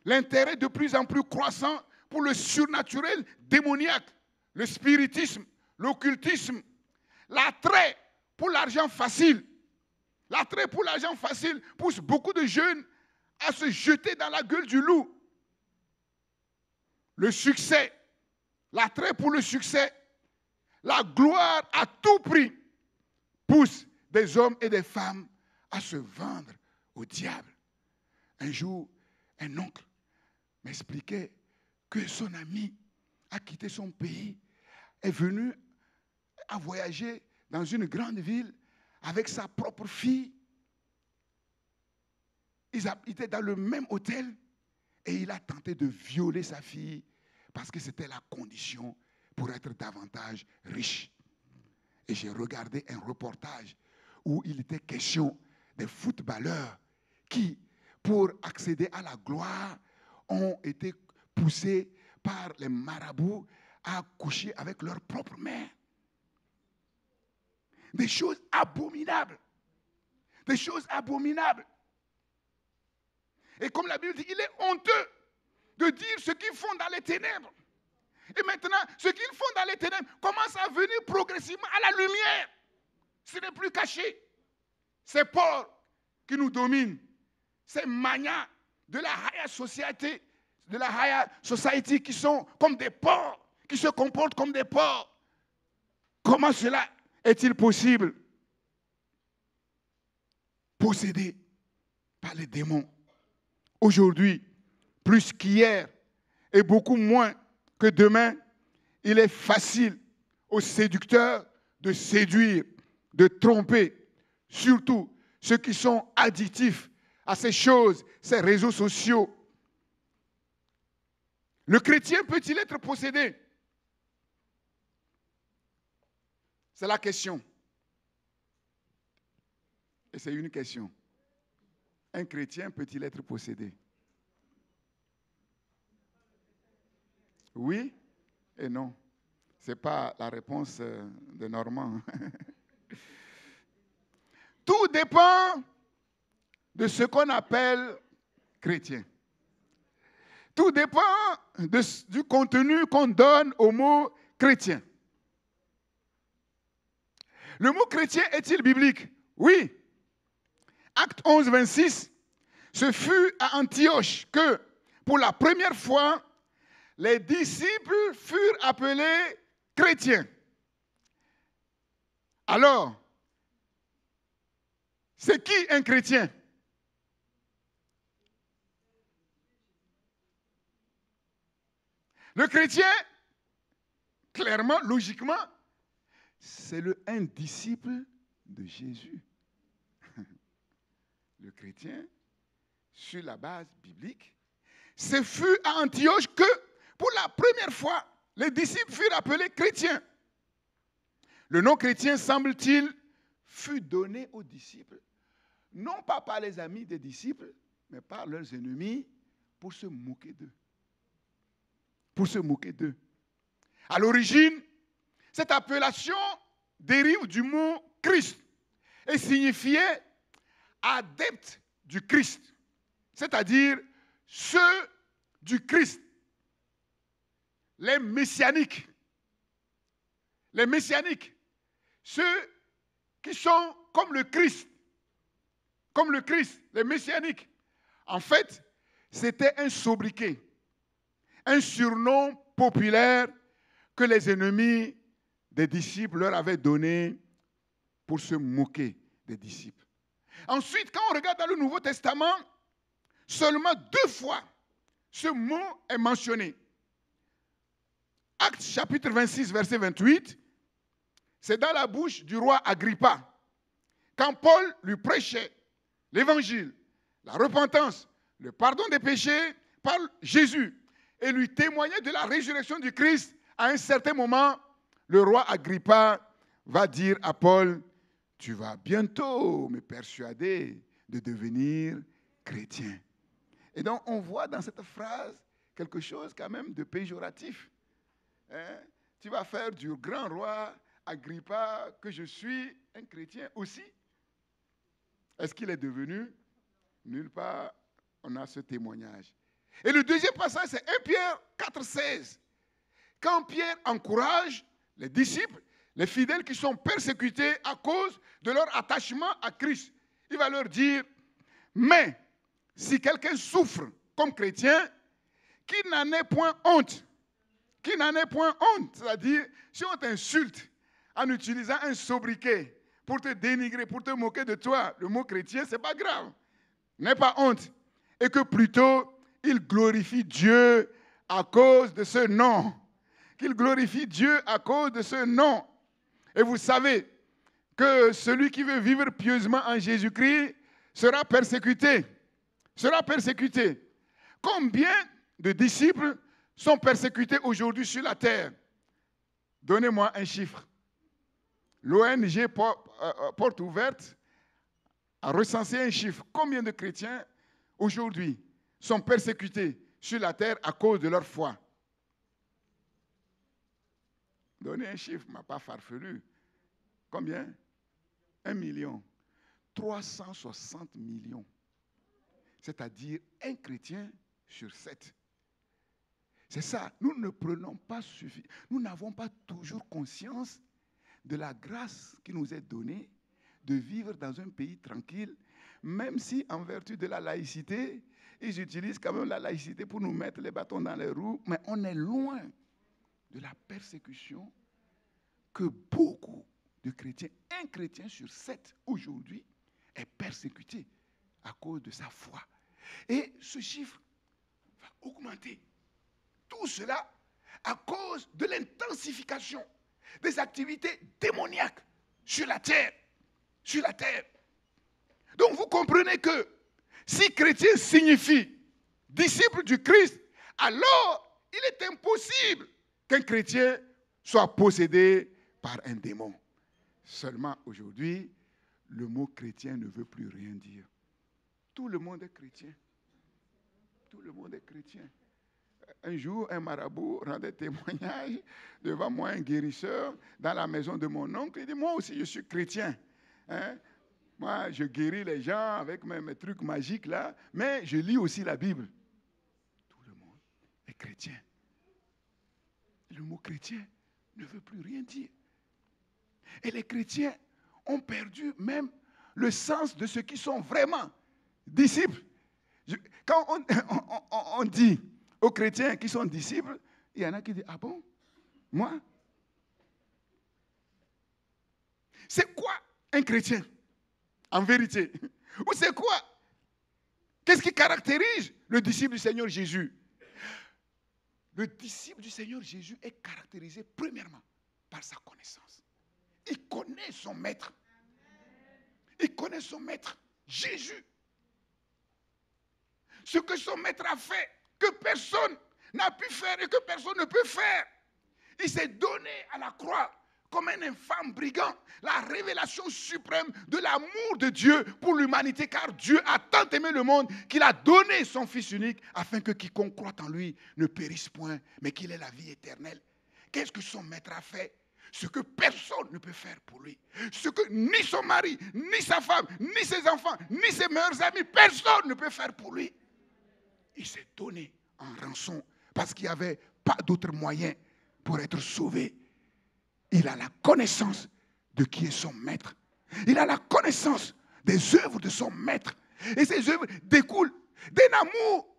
Speaker 1: l'intérêt de plus en plus croissant pour le surnaturel démoniaque, le spiritisme, l'occultisme, l'attrait pour l'argent facile. L'attrait pour l'argent facile pousse beaucoup de jeunes à se jeter dans la gueule du loup. Le succès, l'attrait pour le succès, la gloire à tout prix pousse des hommes et des femmes à se vendre au diable. Un jour, un oncle m'expliquait que son ami a quitté son pays, est venu à voyager dans une grande ville avec sa propre fille. Ils étaient dans le même hôtel et il a tenté de violer sa fille parce que c'était la condition pour être davantage riche. Et j'ai regardé un reportage où il était question des footballeurs qui, pour accéder à la gloire, ont été poussés par les marabouts à coucher avec leur propre mère. Des choses abominables. Des choses abominables. Et comme la Bible dit, il est honteux de dire ce qu'ils font dans les ténèbres. Et maintenant, ce qu'ils font dans les ténèbres commence à venir progressivement à la lumière. Ce n'est plus caché. Ces porcs qui nous dominent, ces manias de la higher society qui sont comme des porcs, qui se comportent comme des porcs. Comment cela est-il possible? Possédé par les démons. Aujourd'hui, plus qu'hier et beaucoup moins que demain, il est facile aux séducteurs de séduire, de tromper, surtout ceux qui sont addictifs à ces choses, ces réseaux sociaux. Le chrétien peut-il être possédé? C'est la question. Et c'est une question. Un chrétien peut-il être possédé? Oui et non. Ce n'est pas la réponse de Normand. Tout dépend de ce qu'on appelle chrétien. Tout dépend du contenu qu'on donne au mot chrétien. Le mot chrétien est-il biblique? Oui. Acte 11, 26, ce fut à Antioche que, pour la première fois, les disciples furent appelés chrétiens. Alors, c'est qui un chrétien? Le chrétien, clairement, logiquement, c'est un disciple de Jésus. Le chrétien, sur la base biblique, ce fut à Antioche que, pour la première fois, les disciples furent appelés chrétiens. Le nom chrétien, semble-t-il, fut donné aux disciples, non pas par les amis des disciples, mais par leurs ennemis, pour se moquer d'eux. Pour se moquer d'eux. À l'origine, cette appellation dérive du mot Christ et signifiait adepte du Christ, c'est-à-dire ceux du Christ, les messianiques, ceux qui sont comme le Christ, les messianiques. En fait, c'était un sobriquet, un surnom populaire que les ennemis des disciples leur avaient donné pour se moquer des disciples. Ensuite, quand on regarde dans le Nouveau Testament, seulement 2 fois, ce mot est mentionné. Actes chapitre 26, verset 28, c'est dans la bouche du roi Agrippa. Quand Paul lui prêchait l'évangile, la repentance, le pardon des péchés par Jésus, et lui témoignait de la résurrection du Christ, à un certain moment, le roi Agrippa va dire à Paul, tu vas bientôt me persuader de devenir chrétien. Et donc, on voit dans cette phrase quelque chose quand même de péjoratif. Hein? Tu vas faire du grand roi Agrippa que je suis un chrétien aussi. Est-ce qu'il est devenu? Nulle part, on a ce témoignage. Et le deuxième passage, c'est 1 Pierre 4,16. Quand Pierre encourage les disciples, les fidèles qui sont persécutés à cause de leur attachement à Christ, il va leur dire, mais si quelqu'un souffre comme chrétien, qu'il n'en ait point honte. Qu'il n'en ait point honte. C'est-à-dire, si on t'insulte en utilisant un sobriquet pour te dénigrer, pour te moquer de toi, le mot chrétien, ce n'est pas grave. N'aie pas honte. Et que plutôt, il glorifie Dieu à cause de ce nom. Qu'il glorifie Dieu à cause de ce nom. Et vous savez que celui qui veut vivre pieusement en Jésus-Christ sera persécuté. Sera persécuté. Combien de disciples sont persécutés aujourd'hui sur la terre? Donnez-moi un chiffre. L'ONG Porte Ouverte a recensé un chiffre. Combien de chrétiens aujourd'hui sont persécutés sur la terre à cause de leur foi? Donnez un chiffre, mais pas farfelu. Combien? 1 million. 360 millions. C'est-à-dire un chrétien sur 7. C'est ça, nous ne prenons pas suffisamment. Nous n'avons pas toujours conscience de la grâce qui nous est donnée de vivre dans un pays tranquille, même si en vertu de la laïcité, ils utilisent quand même la laïcité pour nous mettre les bâtons dans les roues, mais on est loin de la persécution que beaucoup de chrétiens, un chrétien sur 7 aujourd'hui, est persécuté à cause de sa foi. Et ce chiffre va augmenter. Tout cela à cause de l'intensification des activités démoniaques sur la terre. Sur la terre. Donc vous comprenez que si chrétien signifie disciple du Christ, alors il est impossible qu'un chrétien soit possédé par un démon. Seulement aujourd'hui, le mot chrétien ne veut plus rien dire. Tout le monde est chrétien. Tout le monde est chrétien. Un jour, un marabout rendait témoignage devant moi, un guérisseur, dans la maison de mon oncle. Il dit, moi aussi, je suis chrétien. Hein? Moi, je guéris les gens avec mes trucs magiques là, mais je lis aussi la Bible. Tout le monde est chrétien. Le mot chrétien ne veut plus rien dire. Et les chrétiens ont perdu même le sens de ce qu'ils sont vraiment, disciples. Quand on dit aux chrétiens qui sont disciples, il y en a qui disent, ah bon, moi? C'est quoi un chrétien, en vérité? Ou c'est quoi? Qu'est-ce qui caractérise le disciple du Seigneur Jésus? Le disciple du Seigneur Jésus est caractérisé premièrement par sa connaissance. Il connaît son maître. Il connaît son maître, Jésus. Ce que son maître a fait, que personne n'a pu faire et que personne ne peut faire. Il s'est donné à la croix comme un infâme brigand, la révélation suprême de l'amour de Dieu pour l'humanité, car Dieu a tant aimé le monde qu'il a donné son Fils unique afin que quiconque croit en lui ne périsse point, mais qu'il ait la vie éternelle. Qu'est-ce que son maître a fait? Ce que personne ne peut faire pour lui. Ce que ni son mari, ni sa femme, ni ses enfants, ni ses meilleurs amis, personne ne peut faire pour lui. Il s'est donné en rançon parce qu'il n'y avait pas d'autre moyen pour être sauvé. Il a la connaissance de qui est son maître. Il a la connaissance des œuvres de son maître. Et ces œuvres découlent d'un amour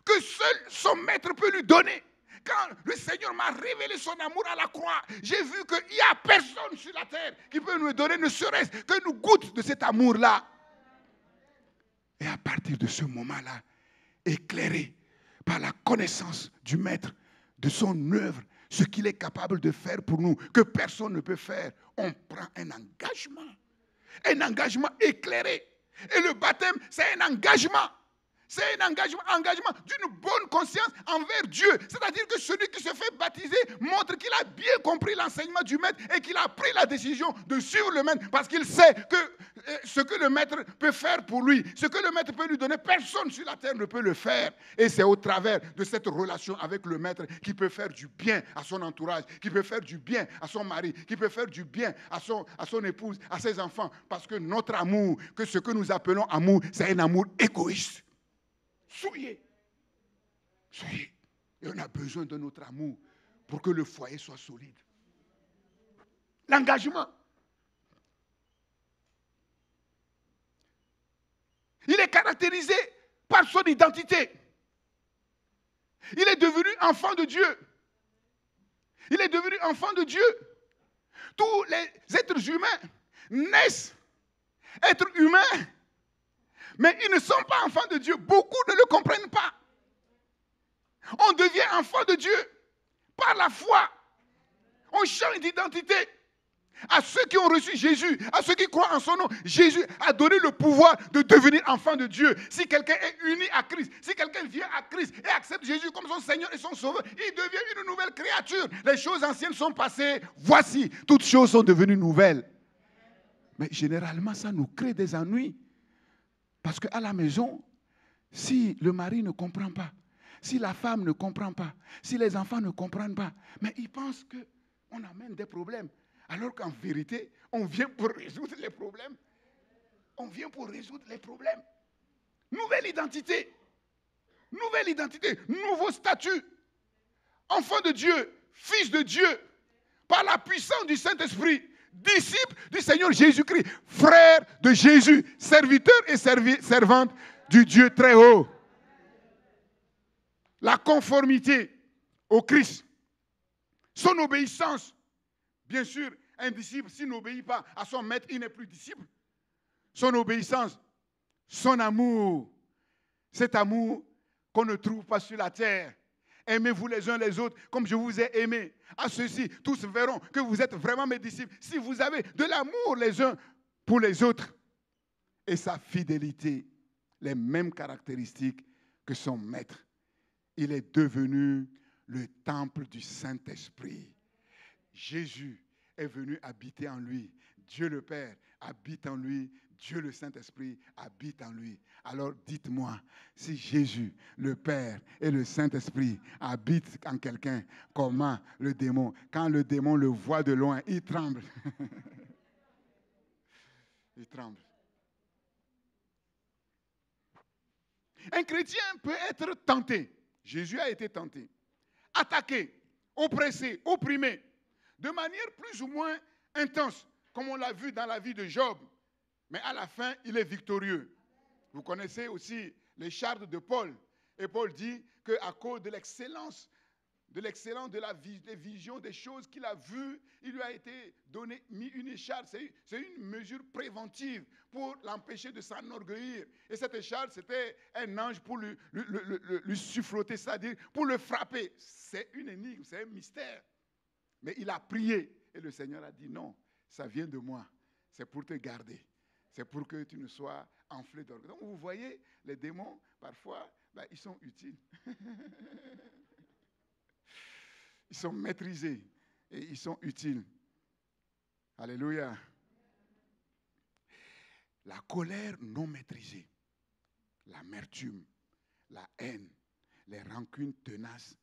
Speaker 1: que seul son maître peut lui donner. Quand le Seigneur m'a révélé son amour à la croix, j'ai vu qu'il n'y a personne sur la terre qui peut nous donner, ne serait-ce que nous goûte de cet amour-là. Et à partir de ce moment-là, éclairés par la connaissance du Maître, de son œuvre, ce qu'il est capable de faire pour nous, que personne ne peut faire. On prend un engagement éclairé. Et le baptême, c'est un engagement. C'est un engagement d'une bonne conscience envers Dieu. C'est-à-dire que celui qui se fait baptiser montre qu'il a bien compris l'enseignement du Maître et qu'il a pris la décision de suivre le Maître parce qu'il sait que ce que le Maître peut faire pour lui, ce que le Maître peut lui donner, personne sur la terre ne peut le faire. Et c'est au travers de cette relation avec le Maître qu'il peut faire du bien à son entourage, qu'il peut faire du bien à son mari, qu'il peut faire du bien à son épouse, à ses enfants. Parce que notre amour, que ce que nous appelons amour, c'est un amour égoïste. Souillé. Et on a besoin de notre amour pour que le foyer soit solide. L'engagement. Il est caractérisé par son identité. Il est devenu enfant de Dieu. Il est devenu enfant de Dieu. Tous les êtres humains naissent êtres humains, mais ils ne sont pas enfants de Dieu. Beaucoup ne le comprennent pas. On devient enfant de Dieu par la foi. On change d'identité. À ceux qui ont reçu Jésus, à ceux qui croient en son nom, Jésus a donné le pouvoir de devenir enfant de Dieu. Si quelqu'un est uni à Christ, si quelqu'un vient à Christ et accepte Jésus comme son Seigneur et son Sauveur, il devient une nouvelle créature. Les choses anciennes sont passées. Voici, toutes choses sont devenues nouvelles. Mais généralement, ça nous crée des ennuis. Parce qu'à la maison, si le mari ne comprend pas, si la femme ne comprend pas, si les enfants ne comprennent pas, mais ils pensent qu'on amène des problèmes. Alors qu'en vérité, on vient pour résoudre les problèmes. On vient pour résoudre les problèmes. Nouvelle identité, nouveau statut. Enfant de Dieu, fils de Dieu, par la puissance du Saint-Esprit, disciple du Seigneur Jésus-Christ, frère de Jésus, serviteur et servante du Dieu très haut. La conformité au Christ, son obéissance. Bien sûr, un disciple, s'il n'obéit pas à son maître, il n'est plus disciple. Son obéissance, son amour, cet amour qu'on ne trouve pas sur la terre. Aimez-vous les uns les autres comme je vous ai aimé. À ceux-ci, tous verront que vous êtes vraiment mes disciples. Si vous avez de l'amour les uns pour les autres. Et sa fidélité, les mêmes caractéristiques que son maître. Il est devenu le temple du Saint-Esprit. Jésus est venu habiter en lui. Dieu le Père habite en lui. Dieu le Saint-Esprit habite en lui. Alors dites-moi, si Jésus, le Père et le Saint-Esprit habitent en quelqu'un, comment le démon, quand le démon le voit de loin, il tremble. Il tremble. Un chrétien peut être tenté. Jésus a été tenté. Attaqué, oppressé, opprimé, de manière plus ou moins intense, comme on l'a vu dans la vie de Job. Mais à la fin, il est victorieux. Vous connaissez aussi les chartes de Paul. Et Paul dit qu'à cause de l'excellence des visions, des choses qu'il a vues, il lui a été mis une écharpe. C'est une mesure préventive pour l'empêcher de s'enorgueillir. Et cette écharpe, c'était un ange pour lui suffroter, c'est-à-dire pour le frapper. C'est une énigme, c'est un mystère. Mais il a prié et le Seigneur a dit non, ça vient de moi. C'est pour te garder. C'est pour que tu ne sois enflé d'orgueil. Donc vous voyez, les démons, parfois, ils sont utiles. Ils sont maîtrisés et ils sont utiles. Alléluia. La colère non maîtrisée, l'amertume, la haine, les rancunes tenaces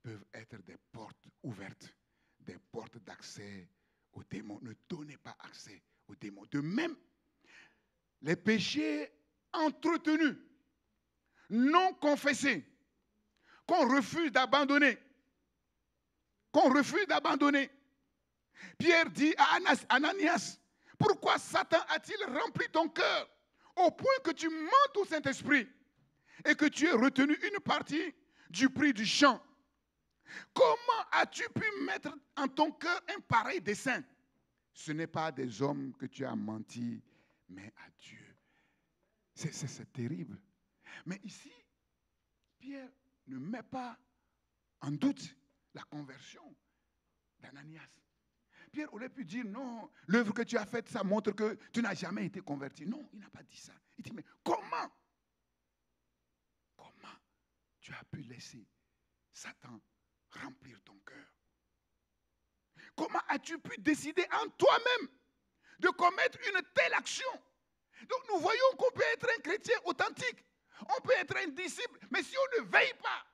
Speaker 1: peuvent être des portes ouvertes, des portes d'accès aux démons. Ne donnez pas accès aux démons. De même, les péchés entretenus, non confessés, qu'on refuse d'abandonner. Pierre dit à Ananias, pourquoi Satan a-t-il rempli ton cœur au point que tu mentes au Saint-Esprit et que tu aies retenu une partie du prix du champ? Comment as-tu pu mettre en ton cœur un pareil dessein? Ce n'est pas à des hommes que tu as menti, mais à Dieu. C'est terrible. Mais ici, Pierre ne met pas en doute la conversion d'Ananias. Pierre aurait pu dire non, l'œuvre que tu as faite, ça montre que tu n'as jamais été converti. Non, il n'a pas dit ça. Il dit, mais comment tu as pu laisser Satan remplir ton cœur? Comment as-tu pu décider en toi-même de commettre une telle action? Donc nous voyons qu'on peut être un chrétien authentique, on peut être un disciple, mais si on ne veille pas,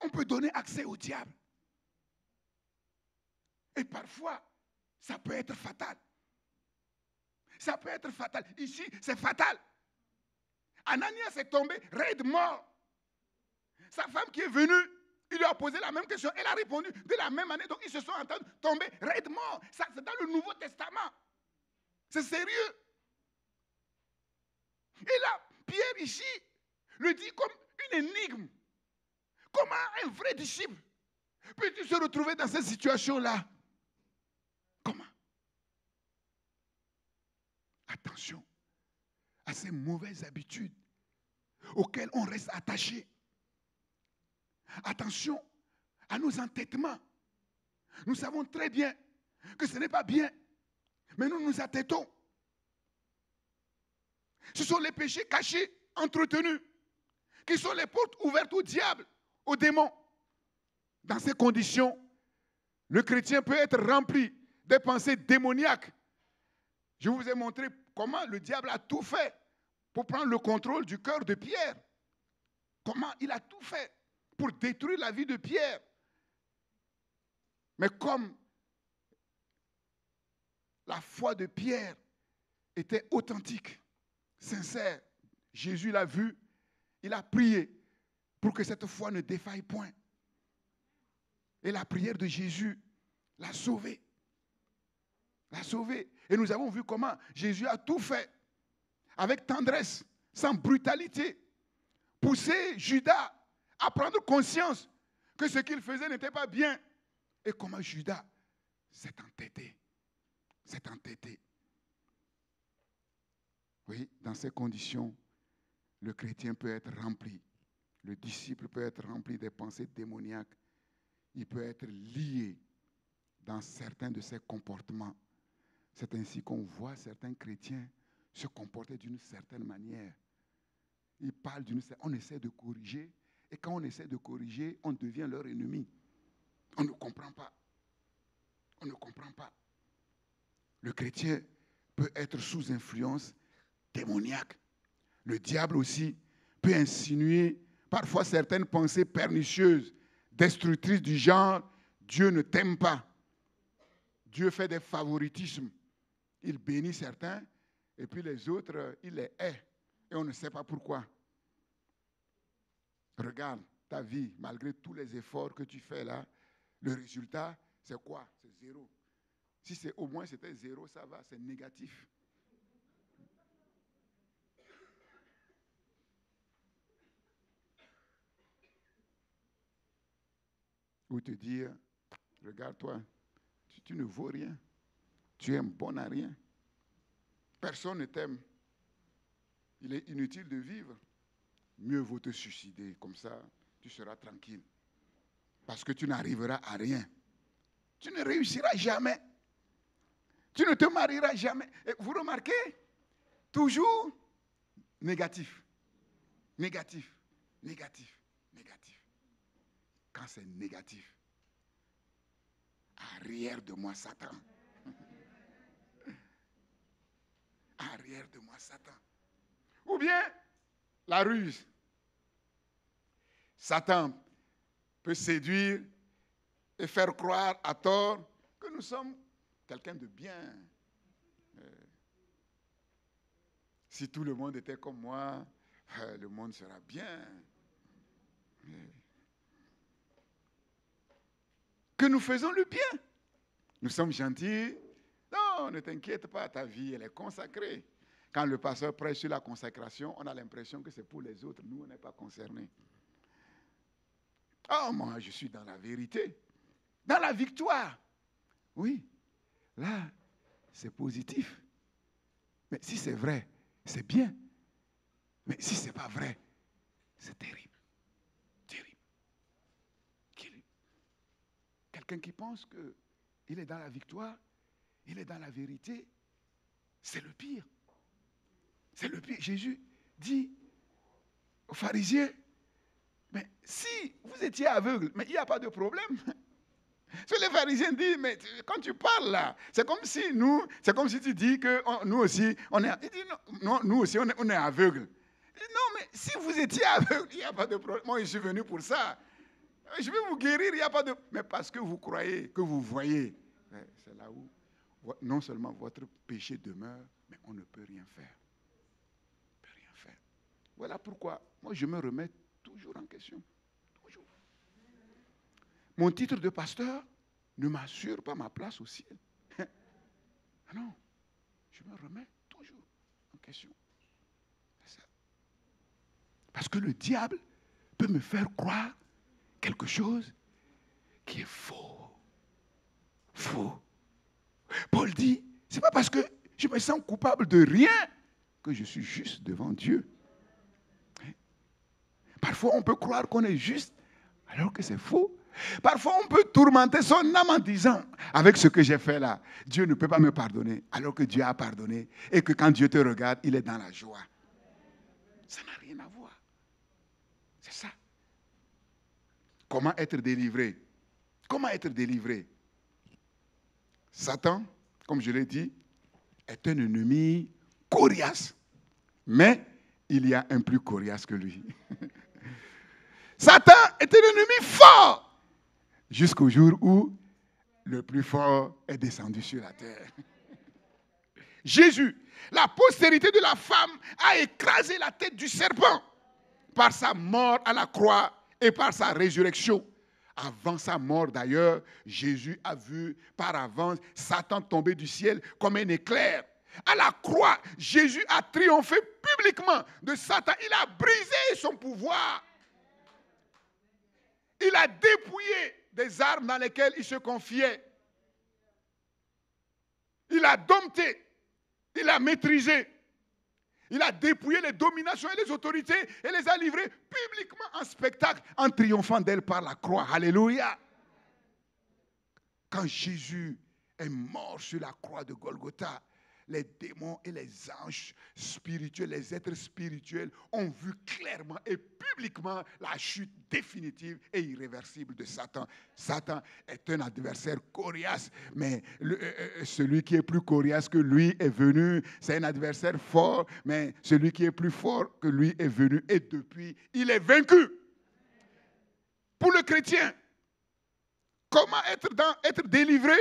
Speaker 1: on peut donner accès au diable. Et parfois, ça peut être fatal. Ça peut être fatal. Ici, c'est fatal. Ananias est tombé raide mort. Sa femme qui est venue, il lui a posé la même question. Elle a répondu de la même manière. Donc ils se sont entendus tomber raide mort. Ça, c'est dans le Nouveau Testament. C'est sérieux. Et là, Pierre ici le dit comme une énigme. Comment un vrai disciple peut-il se retrouver dans cette situation-là? Comment? Attention à ces mauvaises habitudes auxquelles on reste attaché. Attention à nos entêtements. Nous savons très bien que ce n'est pas bien, mais nous nous attêtons. Ce sont les péchés cachés, entretenus, qui sont les portes ouvertes au diable, aux démons. Dans ces conditions, le chrétien peut être rempli des pensées démoniaques. Je vous ai montré comment le diable a tout fait pour prendre le contrôle du cœur de Pierre. Comment il a tout fait pour détruire la vie de Pierre. Mais comme la foi de Pierre était authentique, sincère, Jésus l'a vu, il a prié pour que cette foi ne défaille point. Et la prière de Jésus l'a sauvé. L'a sauvé. Et nous avons vu comment Jésus a tout fait avec tendresse, sans brutalité. Pousser Judas à prendre conscience que ce qu'il faisait n'était pas bien. Et comment Judas s'est entêté. S'est entêté. Oui, dans ces conditions, le chrétien peut être rempli. Le disciple peut être rempli des pensées démoniaques. Il peut être lié dans certains de ses comportements. C'est ainsi qu'on voit certains chrétiens se comporter d'une certaine manière. Ils parlent on essaie de corriger, et quand on essaie de corriger, on devient leur ennemi. On ne comprend pas. On ne comprend pas. Le chrétien peut être sous influence démoniaque. Le diable aussi peut insinuer parfois certaines pensées pernicieuses, destructrices du genre « Dieu ne t'aime pas ». Dieu fait des favoritismes. Il bénit certains et puis les autres, il les hait. Et on ne sait pas pourquoi. Regarde ta vie, malgré tous les efforts que tu fais là, le résultat, c'est quoi? C'est zéro. Si c'est au moins c'était zéro, ça va, c'est négatif. Ou te dire, regarde-toi, tu ne vaux rien. Tu es bon à rien. Personne ne t'aime. Il est inutile de vivre. Mieux vaut te suicider. Comme ça, tu seras tranquille. Parce que tu n'arriveras à rien. Tu ne réussiras jamais. Tu ne te marieras jamais. Et vous remarquez, toujours négatif. Négatif. Négatif. Négatif. Quand c'est négatif, arrière de moi, Satan. Arrière de moi, Satan. Ou bien, la ruse. Satan peut séduire et faire croire à tort que nous sommes quelqu'un de bien. Si tout le monde était comme moi, le monde sera bien. Que nous faisons le bien. Nous sommes gentils. Non, ne t'inquiète pas, ta vie, elle est consacrée. Quand le pasteur prêche sur la consécration, on a l'impression que c'est pour les autres. Nous, on n'est pas concernés. Oh, moi, je suis dans la vérité. Dans la victoire. Oui, là, c'est positif. Mais si c'est vrai, c'est bien. Mais si ce n'est pas vrai, C'est terrible. Terrible. Quelqu'un qui pense qu'il est dans la victoire, il est dans la vérité, c'est le pire. C'est le pire. Jésus dit aux pharisiens, mais si vous étiez aveugle, mais il n'y a pas de problème. Parce que les pharisiens disent, mais quand tu parles là, c'est comme si tu dis que nous aussi, on est, il dit, non, nous aussi, on est aveugles. Il dit, non, mais si vous étiez aveugle, il n'y a pas de problème. Moi, je suis venu pour ça. Je vais vous guérir, il n'y a pas de... Mais parce que vous croyez, que vous voyez, c'est là où non seulement votre péché demeure, mais on ne peut rien faire. On ne peut rien faire. Voilà pourquoi moi je me remets toujours en question. Toujours. Mon titre de pasteur ne m'assure pas ma place au ciel. Non, je me remets toujours en question. C'est ça. Parce que le diable peut me faire croire quelque chose qui est faux. Faux. Paul dit, c'est pas parce que je me sens coupable de rien que je suis juste devant Dieu. Parfois, on peut croire qu'on est juste alors que c'est faux. Parfois, on peut tourmenter son âme en disant, avec ce que j'ai fait là, Dieu ne peut pas me pardonner, alors que Dieu a pardonné et que quand Dieu te regarde, il est dans la joie. Ça n'a rien à voir. C'est ça. Comment être délivré? Comment être délivré? Satan, comme je l'ai dit, est un ennemi coriace. Mais il y a un plus coriace que lui. Satan est un ennemi fort. Jusqu'au jour où le plus fort est descendu sur la terre. Jésus, la postérité de la femme, a écrasé la tête du serpent par sa mort à la croix et par sa résurrection. Avant sa mort d'ailleurs, Jésus a vu par avance Satan tomber du ciel comme un éclair. À la croix, Jésus a triomphé publiquement de Satan. Il a brisé son pouvoir. Il a dépouillé des armes dans lesquelles il se confiait. Il a dompté. Il a maîtrisé. Il a dépouillé les dominations et les autorités et les a livrées publiquement en spectacle en triomphant d'elles par la croix. Alléluia. Quand Jésus est mort sur la croix de Golgotha, les démons et les anges spirituels, les êtres spirituels ont vu clairement et publiquement la chute définitive et irréversible de Satan. Satan est un adversaire coriace, mais celui qui est plus coriace que lui est venu. C'est un adversaire fort, mais celui qui est plus fort que lui est venu et depuis, il est vaincu. Pour le chrétien, comment être délivré?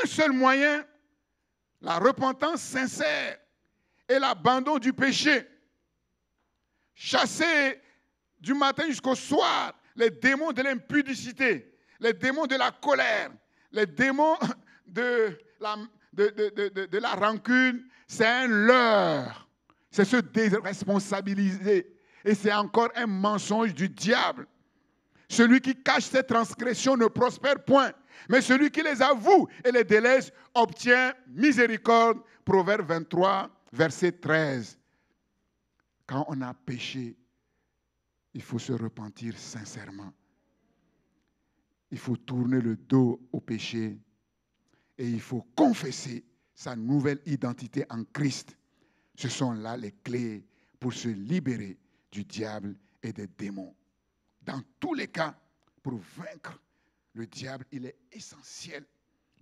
Speaker 1: Un seul moyen, la repentance sincère et l'abandon du péché. Chasser du matin jusqu'au soir les démons de l'impudicité, les démons de la colère, les démons de la rancune. C'est un leurre. C'est se déresponsabiliser. Et c'est encore un mensonge du diable. Celui qui cache ses transgressions ne prospère point. Mais celui qui les avoue et les délaisse obtient miséricorde. Proverbe 23, verset 13. Quand on a péché, il faut se repentir sincèrement. Il faut tourner le dos au péché et il faut confesser sa nouvelle identité en Christ. Ce sont là les clés pour se libérer du diable et des démons. Dans tous les cas, pour vaincre le diable, il est essentiel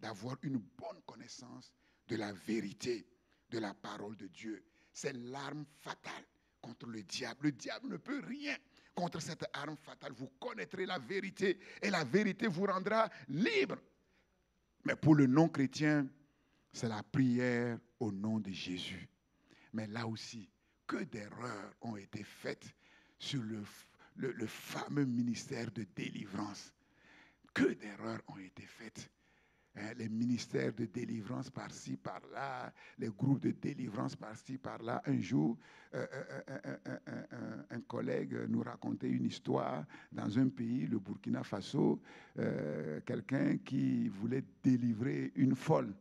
Speaker 1: d'avoir une bonne connaissance de la vérité, de la parole de Dieu. C'est l'arme fatale contre le diable. Le diable ne peut rien contre cette arme fatale. Vous connaîtrez la vérité et la vérité vous rendra libre. Mais pour le non-chrétien, c'est la prière au nom de Jésus. Mais là aussi, que d'erreurs ont été faites sur le fameux ministère de délivrance. Que d'erreurs ont été faites. Les ministères de délivrance par-ci, par-là, les groupes de délivrance par-ci, par-là. Un jour, un collègue nous racontait une histoire dans un pays, le Burkina Faso, quelqu'un qui voulait délivrer une folle.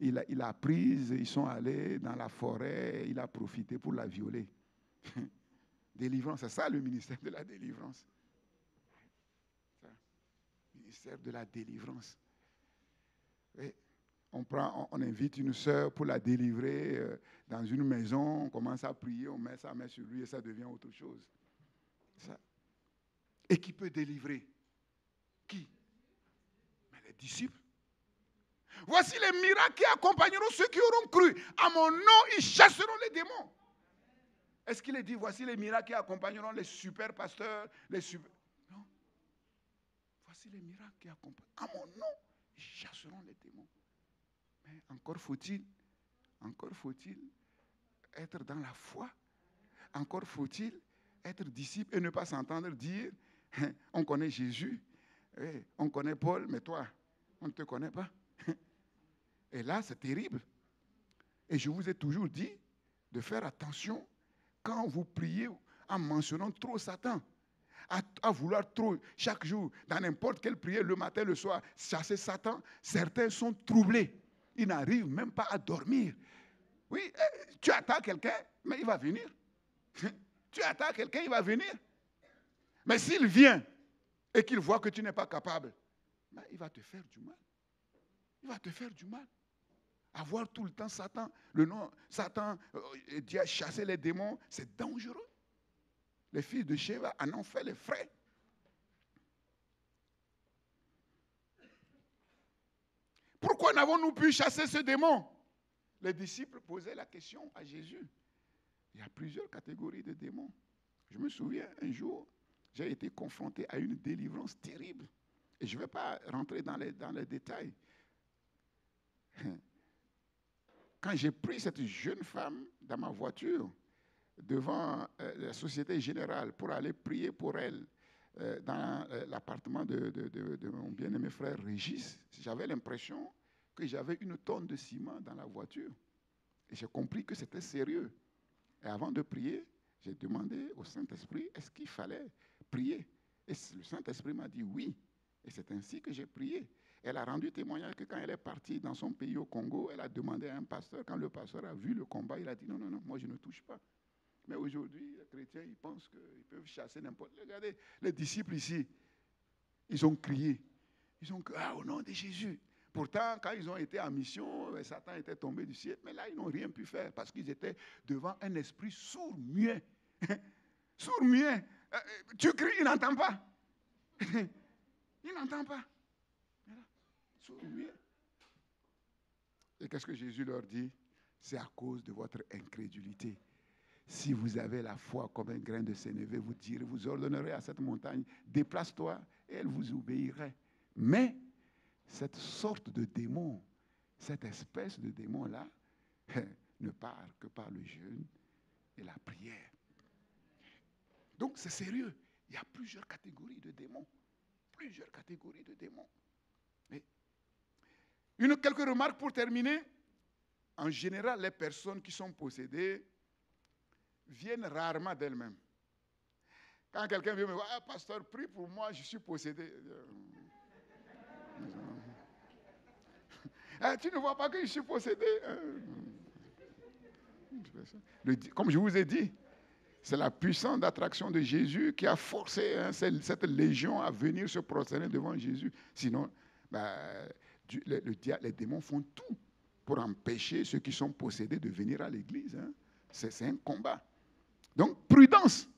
Speaker 1: Il a prise, ils sont allés dans la forêt, il a profité pour la violer. Délivrance, c'est ça le ministère de la délivrance. Ça, ministère de la délivrance. Oui. On invite une sœur pour la délivrer dans une maison, on commence à prier, on met sa main sur lui et ça devient autre chose. Ça. Et qui peut délivrer? Qui? Mais les disciples. Voici les miracles qui accompagneront ceux qui auront cru. À mon nom, ils chasseront les démons. Est-ce qu'il est dit, voici les miracles qui accompagneront les super pasteurs, les super... Non. Voici les miracles qui accompagnent. À mon nom, ils chasseront les démons. Mais encore faut-il être dans la foi. Encore faut-il être disciple et ne pas s'entendre dire, on connaît Jésus, on connaît Paul, mais toi, on ne te connaît pas. Et là, c'est terrible. Et je vous ai toujours dit de faire attention quand vous priez en mentionnant trop Satan, à vouloir trop, chaque jour, dans n'importe quelle prière, le matin, le soir, chasser Satan. Certains sont troublés. Ils n'arrivent même pas à dormir. Oui, tu attends quelqu'un, mais il va venir. Tu attends quelqu'un, il va venir. Mais s'il vient et qu'il voit que tu n'es pas capable, il va te faire du mal. Il va te faire du mal. Avoir tout le temps Satan, le nom Satan, Dieu a chassé les démons, c'est dangereux. Les fils de Sheva en ont fait les frais. Pourquoi n'avons-nous pu chasser ce démon? Les disciples posaient la question à Jésus. Il y a plusieurs catégories de démons. Je me souviens, un jour, j'ai été confronté à une délivrance terrible. Et je ne vais pas rentrer dans les détails. Quand j'ai pris cette jeune femme dans ma voiture, devant la Société Générale, pour aller prier pour elle, dans l'appartement de mon bien-aimé frère Régis, j'avais l'impression que j'avais une tonne de ciment dans la voiture. Et j'ai compris que c'était sérieux. Et avant de prier, j'ai demandé au Saint-Esprit, est-ce qu'il fallait prier? Et le Saint-Esprit m'a dit oui. Et c'est ainsi que j'ai prié. Elle a rendu témoignage que quand elle est partie dans son pays au Congo, elle a demandé à un pasteur, quand le pasteur a vu le combat, il a dit non, moi je ne touche pas. Mais aujourd'hui, les chrétiens, ils pensent qu'ils peuvent chasser n'importe. Regardez, les disciples ici, ils ont crié. Ils ont crié, au nom de Jésus. Pourtant, quand ils ont été en mission, Satan était tombé du ciel. Mais là, ils n'ont rien pu faire parce qu'ils étaient devant un esprit sourd-muet. Sourd-muet. Tu cries, il n'entend pas. Il n'entend pas. Sourd-muet. Et qu'est-ce que Jésus leur dit? C'est à cause de votre incrédulité. Si vous avez la foi comme un grain de sénévé, vous ordonnerez à cette montagne, déplace-toi, et elle vous obéirait. Mais cette sorte de démon, cette espèce de démon-là, ne part que par le jeûne et la prière. Donc c'est sérieux. Il y a plusieurs catégories de démons. Plusieurs catégories de démons. Et quelques remarques pour terminer. En général, les personnes qui sont possédées viennent rarement d'elles-mêmes. Quand quelqu'un vient me voir, pasteur, prie pour moi, je suis possédé. Tu ne vois pas que je suis possédé? Comme je vous ai dit, c'est la puissance d'attraction de Jésus qui a forcé cette légion à venir se prosterner devant Jésus. Sinon, les démons font tout pour empêcher ceux qui sont possédés de venir à l'église. C'est un combat. Donc, prudence.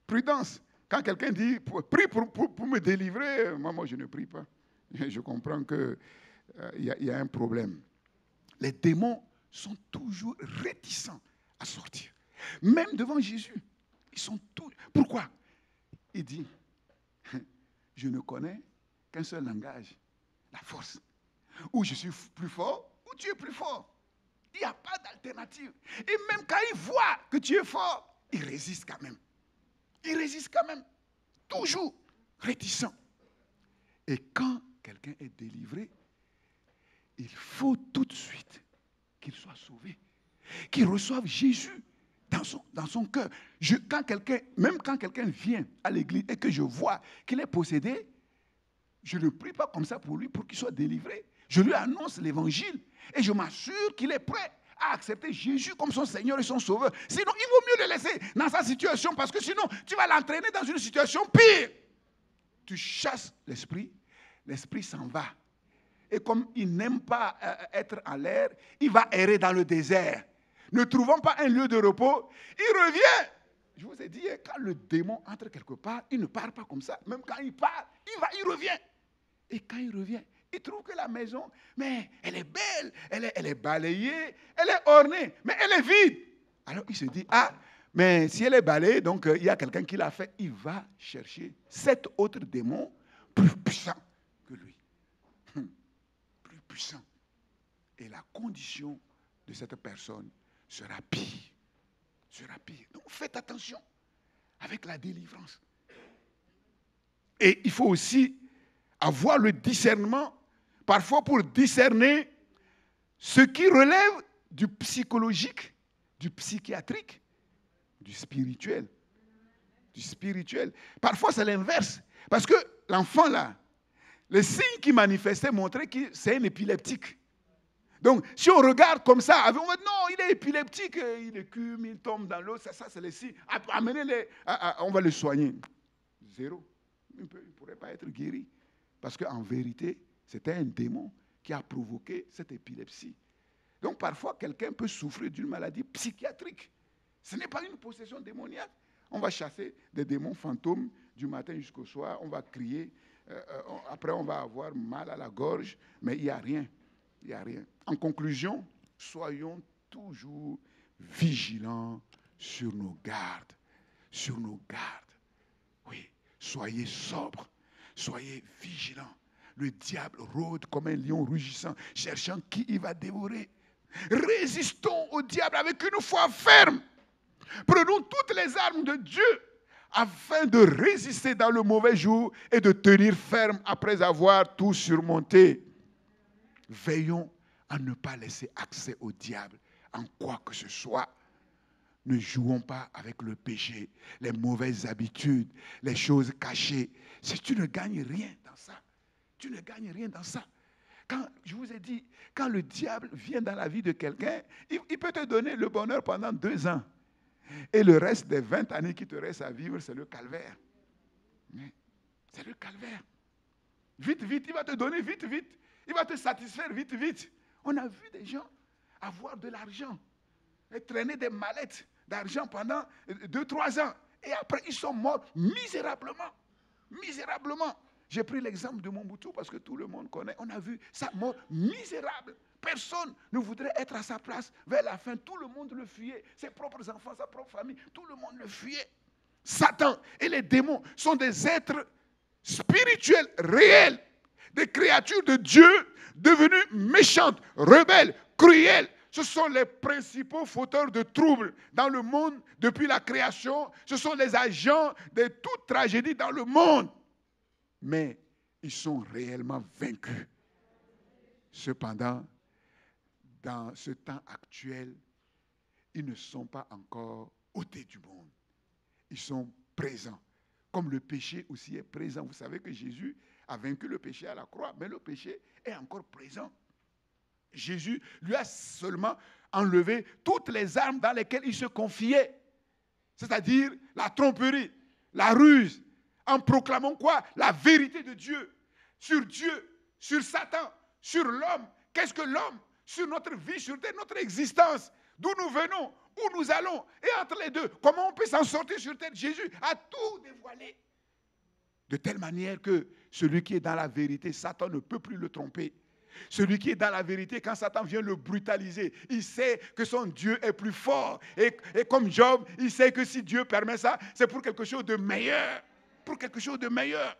Speaker 1: Prudence. Quand quelqu'un dit, prie pour me délivrer, moi, je ne prie pas. Je comprends qu'il y a un problème. Les démons sont toujours réticents à sortir. Même devant Jésus. Ils sont tous... Pourquoi? Il dit, je ne connais qu'un seul langage, la force. Ou je suis plus fort, ou tu es plus fort. Il n'y a pas d'alternative. Et même quand il voit que tu es fort, il résiste quand même. Il résiste quand même. Toujours réticent. Et quand quelqu'un est délivré, il faut tout de suite qu'il soit sauvé. Qu'il reçoive Jésus dans son cœur. Même quand quelqu'un vient à l'église et que je vois qu'il est possédé, je ne prie pas comme ça pour lui pour qu'il soit délivré. Je lui annonce l'évangile et je m'assure qu'il est prêt à accepter Jésus comme son Seigneur et son Sauveur. Sinon, il vaut mieux le laisser dans sa situation parce que sinon, tu vas l'entraîner dans une situation pire. Tu chasses l'esprit, l'esprit s'en va. Et comme il n'aime pas être en l'air, il va errer dans le désert. Ne trouvant pas un lieu de repos, il revient. Je vous ai dit, quand le démon entre quelque part, il ne part pas comme ça. Même quand il part, il revient. Et quand il revient, il trouve que la maison, mais elle est belle, elle est balayée, elle est ornée, mais elle est vide. Alors il se dit, ah, mais si elle est balayée, donc il y a quelqu'un qui l'a fait. Il va chercher 7 autres démons plus puissants que lui. Plus puissants. Et la condition de cette personne sera pire. Sera pire. Donc faites attention avec la délivrance. Et il faut aussi avoir le discernement, parfois pour discerner ce qui relève du psychologique, du psychiatrique, du spirituel. Du spirituel. Parfois c'est l'inverse. Parce que l'enfant là, les signes qu'il manifestait montraient que c'est un épileptique. Donc, si on regarde comme ça, on va dire non, il est épileptique, il écume, il tombe dans l'eau, ça c'est les signes. Amenez-les, on va le soigner. Zéro. Il ne pourrait pas être guéri. Parce qu'en vérité, c'était un démon qui a provoqué cette épilepsie. Donc, parfois, quelqu'un peut souffrir d'une maladie psychiatrique. Ce n'est pas une possession démoniaque. On va chasser des démons fantômes du matin jusqu'au soir, on va crier, après on va avoir mal à la gorge, mais il n'y a rien. Il n'y a rien. En conclusion, soyons toujours vigilants sur nos gardes. Sur nos gardes. Oui, soyez sobres, soyez vigilants. Le diable rôde comme un lion rugissant, cherchant qui il va dévorer. Résistons au diable avec une foi ferme. Prenons toutes les armes de Dieu afin de résister dans le mauvais jour et de tenir ferme après avoir tout surmonté. Veillons à ne pas laisser accès au diable en quoi que ce soit. Ne jouons pas avec le péché, les mauvaises habitudes, les choses cachées. Si tu ne gagnes rien dans ça, tu ne gagnes rien dans ça. Quand, je vous ai dit, quand le diable vient dans la vie de quelqu'un, il peut te donner le bonheur pendant 2 ans. Et le reste des 20 années qui te restent à vivre, c'est le calvaire. C'est le calvaire. Vite, vite, il va te donner vite, vite. Il va te satisfaire vite, vite. On a vu des gens avoir de l'argent et traîner des mallettes d'argent pendant 2-3 ans. Et après, ils sont morts misérablement. Misérablement. J'ai pris l'exemple de Mobutu parce que tout le monde connaît. On a vu sa mort misérable. Personne ne voudrait être à sa place. Vers la fin, tout le monde le fuyait. Ses propres enfants, sa propre famille, tout le monde le fuyait. Satan et les démons sont des êtres spirituels réels. Des créatures de Dieu devenues méchantes, rebelles, cruelles. Ce sont les principaux fauteurs de troubles dans le monde depuis la création. Ce sont les agents de toute tragédie dans le monde. Mais ils sont réellement vaincus. Cependant, dans ce temps actuel, ils ne sont pas encore ôtés du monde. Ils sont présents. Comme le péché aussi est présent. Vous savez que Jésus a vaincu le péché à la croix, mais le péché est encore présent. Jésus lui a seulement enlevé toutes les armes dans lesquelles il se confiait. C'est-à-dire la tromperie, la ruse, en proclamant quoi? La vérité de Dieu, sur Satan, sur l'homme. Qu'est-ce que l'homme? Sur notre vie, sur notre existence. D'où nous venons, où nous allons. Et entre les deux, comment on peut s'en sortir sur terre? Jésus a tout dévoilé. De telle manière que celui qui est dans la vérité, Satan ne peut plus le tromper. Celui qui est dans la vérité, quand Satan vient le brutaliser, il sait que son Dieu est plus fort. Et comme Job, il sait que si Dieu permet ça, c'est pour quelque chose de meilleur. Pour quelque chose de meilleur.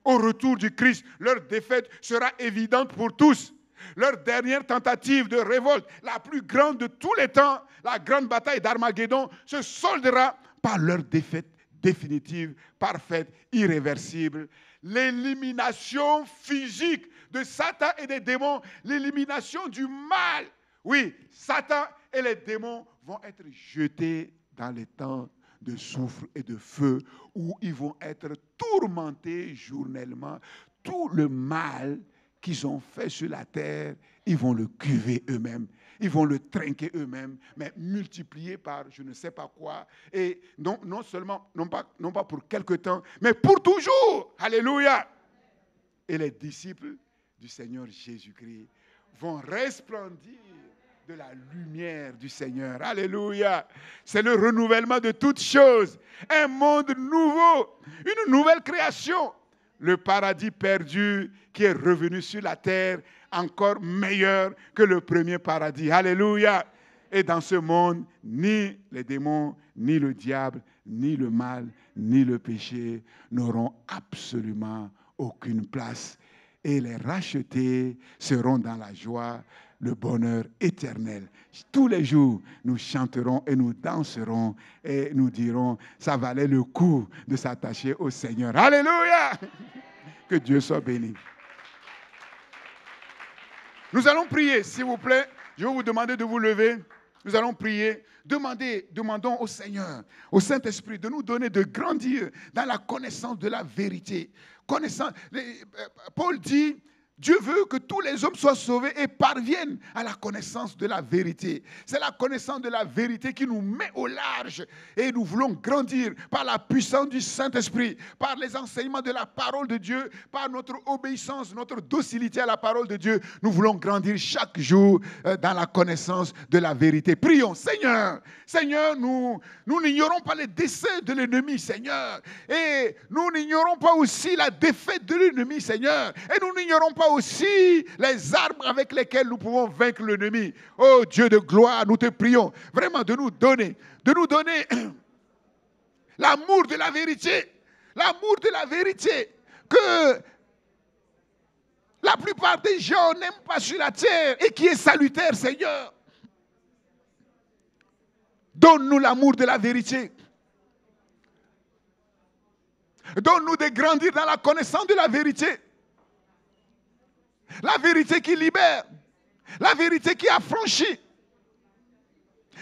Speaker 1: Au retour du Christ, leur défaite sera évidente pour tous. Leur dernière tentative de révolte, la plus grande de tous les temps, la grande bataille d'Armageddon, se soldera par leur défaite définitive, parfaite, irréversible. L'élimination physique de Satan et des démons, l'élimination du mal. Oui, Satan et les démons vont être jetés dans les temps de soufre et de feu où ils vont être tourmentés journellement. Tout le mal qu'ils ont fait sur la terre, ils vont le cuver eux-mêmes. Ils vont le trinquer eux-mêmes, mais multiplié par je ne sais pas quoi. Et non seulement, non pas pour quelque temps, mais pour toujours. Alléluia. Et les disciples du Seigneur Jésus-Christ vont resplendir de la lumière du Seigneur. Alléluia. C'est le renouvellement de toutes choses. Un monde nouveau, une nouvelle création. Le paradis perdu qui est revenu sur la terre, encore meilleur que le premier paradis. Alléluia. Et dans ce monde, ni les démons, ni le diable, ni le mal, ni le péché n'auront absolument aucune place. Et les rachetés seront dans la joie, le bonheur éternel. Tous les jours, nous chanterons et nous danserons et nous dirons, ça valait le coup de s'attacher au Seigneur. Alléluia! Que Dieu soit béni. Nous allons prier, s'il vous plaît. Je vais vous demander de vous lever. Nous allons prier. Demandons au Seigneur, au Saint-Esprit, de nous donner de grandir dans la connaissance de la vérité. Paul dit, Dieu veut que tous les hommes soient sauvés et parviennent à la connaissance de la vérité. C'est la connaissance de la vérité qui nous met au large. Et nous voulons grandir par la puissance du Saint-Esprit, par les enseignements de la parole de Dieu, par notre obéissance, notre docilité à la parole de Dieu. Nous voulons grandir chaque jour dans la connaissance de la vérité. Prions, Seigneur, nous n'ignorons pas les desseins de l'ennemi, Seigneur. Et nous n'ignorons pas aussi la défaite de l'ennemi, Seigneur. Et nous n'ignorons pas aussi les armes avec lesquelles nous pouvons vaincre l'ennemi. Oh Dieu de gloire, nous te prions vraiment de nous donner l'amour de la vérité. L'amour de la vérité que la plupart des gens n'aiment pas sur la terre et qui est salutaire, Seigneur. Donne-nous l'amour de la vérité. Donne-nous de grandir dans la connaissance de la vérité. La vérité qui libère. La vérité qui affranchit.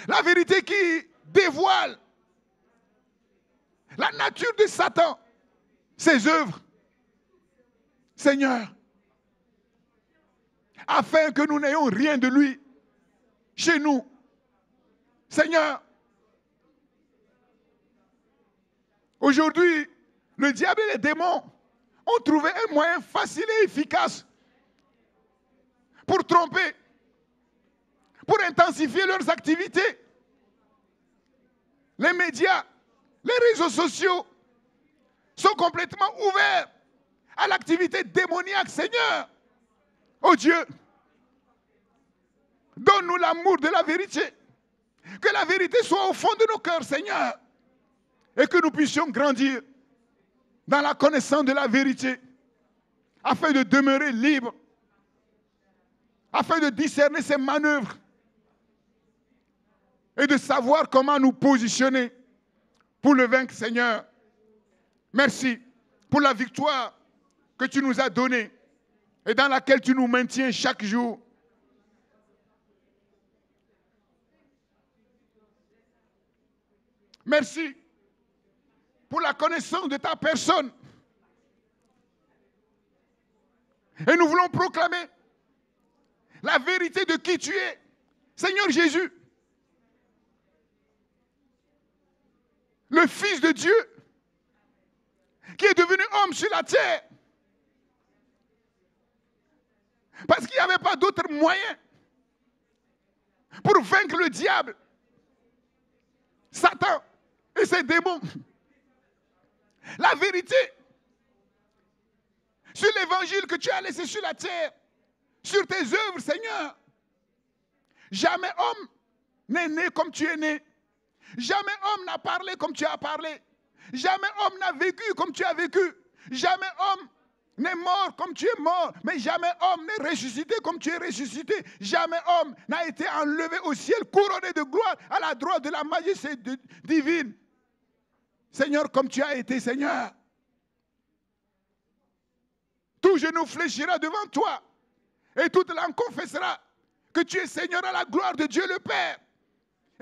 Speaker 1: La vérité qui dévoile la nature de Satan, ses œuvres. Seigneur, afin que nous n'ayons rien de lui chez nous. Seigneur, aujourd'hui, le diable et les démons ont trouvé un moyen facile et efficace pour tromper, pour intensifier leurs activités. Les médias, les réseaux sociaux sont complètement ouverts à l'activité démoniaque, Seigneur. Oh Dieu, donne-nous l'amour de la vérité. Que la vérité soit au fond de nos cœurs, Seigneur. Et que nous puissions grandir dans la connaissance de la vérité, afin de demeurer libres, afin de discerner ses manœuvres et de savoir comment nous positionner pour le vaincre, Seigneur. Merci pour la victoire que tu nous as donnée et dans laquelle tu nous maintiens chaque jour. Merci pour la connaissance de ta personne. Et nous voulons proclamer la vérité de qui tu es, Seigneur Jésus, le Fils de Dieu, qui est devenu homme sur la terre. Parce qu'il n'y avait pas d'autre moyen pour vaincre le diable, Satan et ses démons. La vérité sur l'évangile que tu as laissé sur la terre, sur tes œuvres, Seigneur. Jamais homme n'est né comme tu es né. Jamais homme n'a parlé comme tu as parlé. Jamais homme n'a vécu comme tu as vécu. Jamais homme n'est mort comme tu es mort. Mais jamais homme n'est ressuscité comme tu es ressuscité. Jamais homme n'a été enlevé au ciel, couronné de gloire à la droite de la majesté divine. Seigneur, comme tu as été, Seigneur. Tout genou fléchira devant toi. Et toute langue confessera que tu es Seigneur à la gloire de Dieu le Père.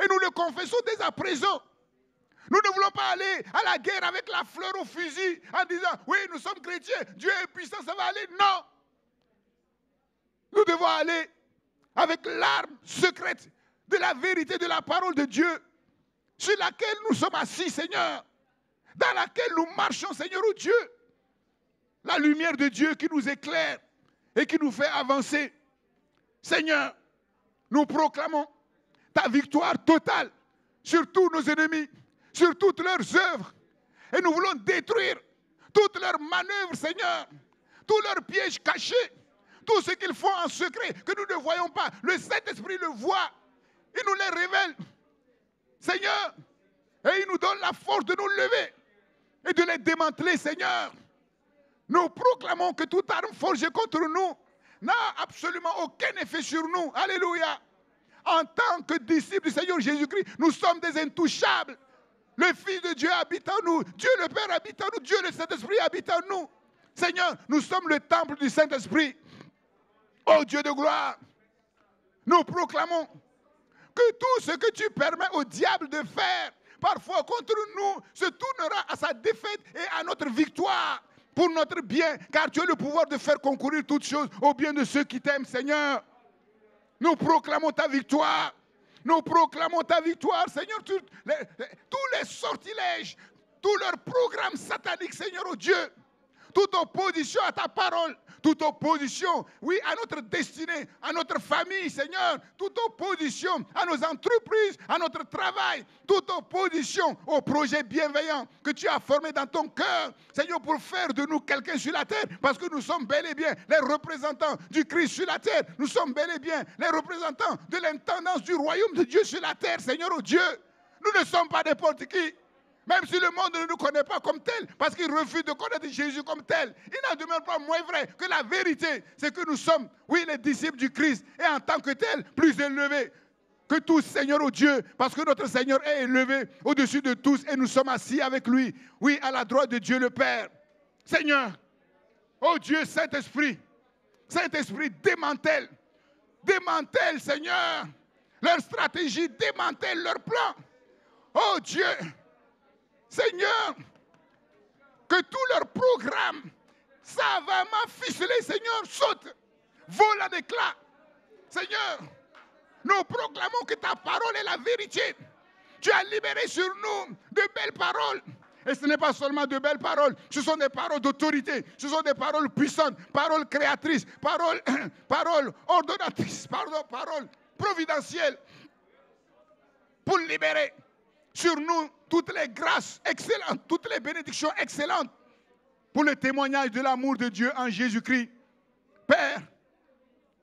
Speaker 1: Et nous le confessons dès à présent. Nous ne voulons pas aller à la guerre avec la fleur au fusil en disant, oui, nous sommes chrétiens, Dieu est puissant, ça va aller. Non. Nous devons aller avec l'arme secrète de la vérité de la parole de Dieu, sur laquelle nous sommes assis, Seigneur, dans laquelle nous marchons, Seigneur, oh Dieu. La lumière de Dieu qui nous éclaire et qui nous fait avancer. Seigneur, nous proclamons ta victoire totale sur tous nos ennemis, sur toutes leurs œuvres. Et nous voulons détruire toutes leurs manœuvres, Seigneur, tous leurs pièges cachés, tout ce qu'ils font en secret, que nous ne voyons pas. Le Saint-Esprit le voit, il nous les révèle. Seigneur, et il nous donne la force de nous lever et de les démanteler, Seigneur. Nous proclamons que toute arme forgée contre nous n'a absolument aucun effet sur nous. Alléluia. En tant que disciples du Seigneur Jésus-Christ, nous sommes des intouchables. Le Fils de Dieu habite en nous. Dieu le Père habite en nous. Dieu le Saint-Esprit habite en nous. Seigneur, nous sommes le temple du Saint-Esprit. Ô Dieu de gloire, nous proclamons que tout ce que tu permets au diable de faire, parfois contre nous, se tournera à sa défaite et à notre victoire. Pour notre bien, car tu as le pouvoir de faire concourir toutes choses au bien de ceux qui t'aiment, Seigneur. Nous proclamons ta victoire. Nous proclamons ta victoire, Seigneur. Tous les sortilèges, tous leurs programmes sataniques, Seigneur, oh Dieu. Toute opposition à ta parole, toute opposition, oui, à notre destinée, à notre famille, Seigneur. Toute opposition à nos entreprises, à notre travail. Toute opposition au projet bienveillant que tu as formé dans ton cœur, Seigneur, pour faire de nous quelqu'un sur la terre. Parce que nous sommes bel et bien les représentants du Christ sur la terre. Nous sommes bel et bien les représentants de l'intendance du royaume de Dieu sur la terre, Seigneur, oh Dieu. Nous ne sommes pas n'importe qui. Même si le monde ne nous connaît pas comme tel, parce qu'il refuse de connaître Jésus comme tel, il n'en demeure pas moins vrai que la vérité, c'est que nous sommes, oui, les disciples du Christ, et en tant que tel, plus élevés que tous, Seigneur, oh Dieu, parce que notre Seigneur est élevé au-dessus de tous, et nous sommes assis avec lui, oui, à la droite de Dieu le Père. Seigneur, oh Dieu, Saint-Esprit, Saint-Esprit, démantèle, Seigneur, leur stratégie, démantèle leur plan. Oh Dieu, Seigneur, que tout leur programme savamment ficelé, Seigneur, saute, vole en éclats. Seigneur, nous proclamons que ta parole est la vérité. Tu as libéré sur nous de belles paroles. Et ce n'est pas seulement de belles paroles, ce sont des paroles d'autorité, ce sont des paroles puissantes, paroles créatrices, paroles ordonnatrices, paroles providentielles, pour libérer sur nous toutes les grâces excellentes, toutes les bénédictions excellentes pour le témoignage de l'amour de Dieu en Jésus-Christ. Père,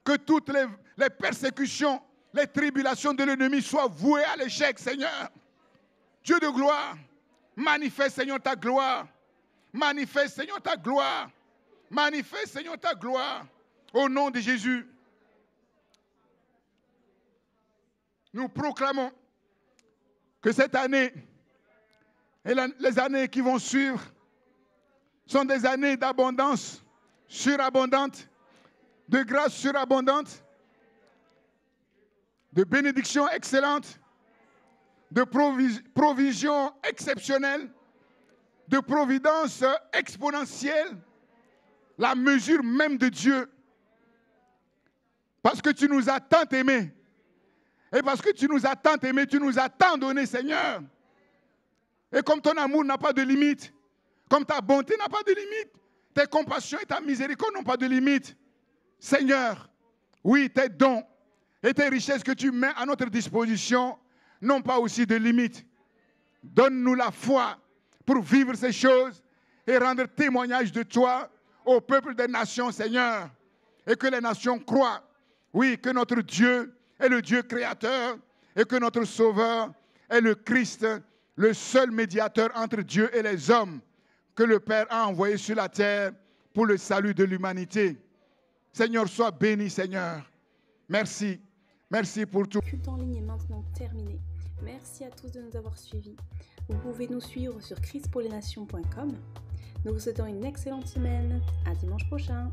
Speaker 1: que toutes les persécutions, les tribulations de l'ennemi soient vouées à l'échec, Seigneur. Dieu de gloire, manifeste, Seigneur, ta gloire. Manifeste, Seigneur, ta gloire. Manifeste, Seigneur, ta gloire. Au nom de Jésus, nous proclamons que cette année et les années qui vont suivre sont des années d'abondance surabondante, de grâce surabondante, de bénédictions excellentes, de provisions exceptionnelles, de providence exponentielle, la mesure même de Dieu. Parce que tu nous as tant aimés. Et parce que tu nous as tant aimés, tu nous as tant donné, Seigneur. Et comme ton amour n'a pas de limite, comme ta bonté n'a pas de limite, tes compassions et ta miséricorde n'ont pas de limite. Seigneur, oui, tes dons et tes richesses que tu mets à notre disposition n'ont pas aussi de limite. Donne-nous la foi pour vivre ces choses et rendre témoignage de toi au peuple des nations, Seigneur. Et que les nations croient, oui, que notre Dieu est le Dieu créateur et que notre Sauveur est le Christ, le seul médiateur entre Dieu et les hommes que le Père a envoyé sur la terre pour le salut de l'humanité. Seigneur, sois béni, Seigneur. Merci. Merci pour tout.
Speaker 2: Le culte en ligne est maintenant terminé. Merci à tous de nous avoir suivis. Vous pouvez nous suivre sur christpourlesnations.com. Nous vous souhaitons une excellente semaine. À dimanche prochain.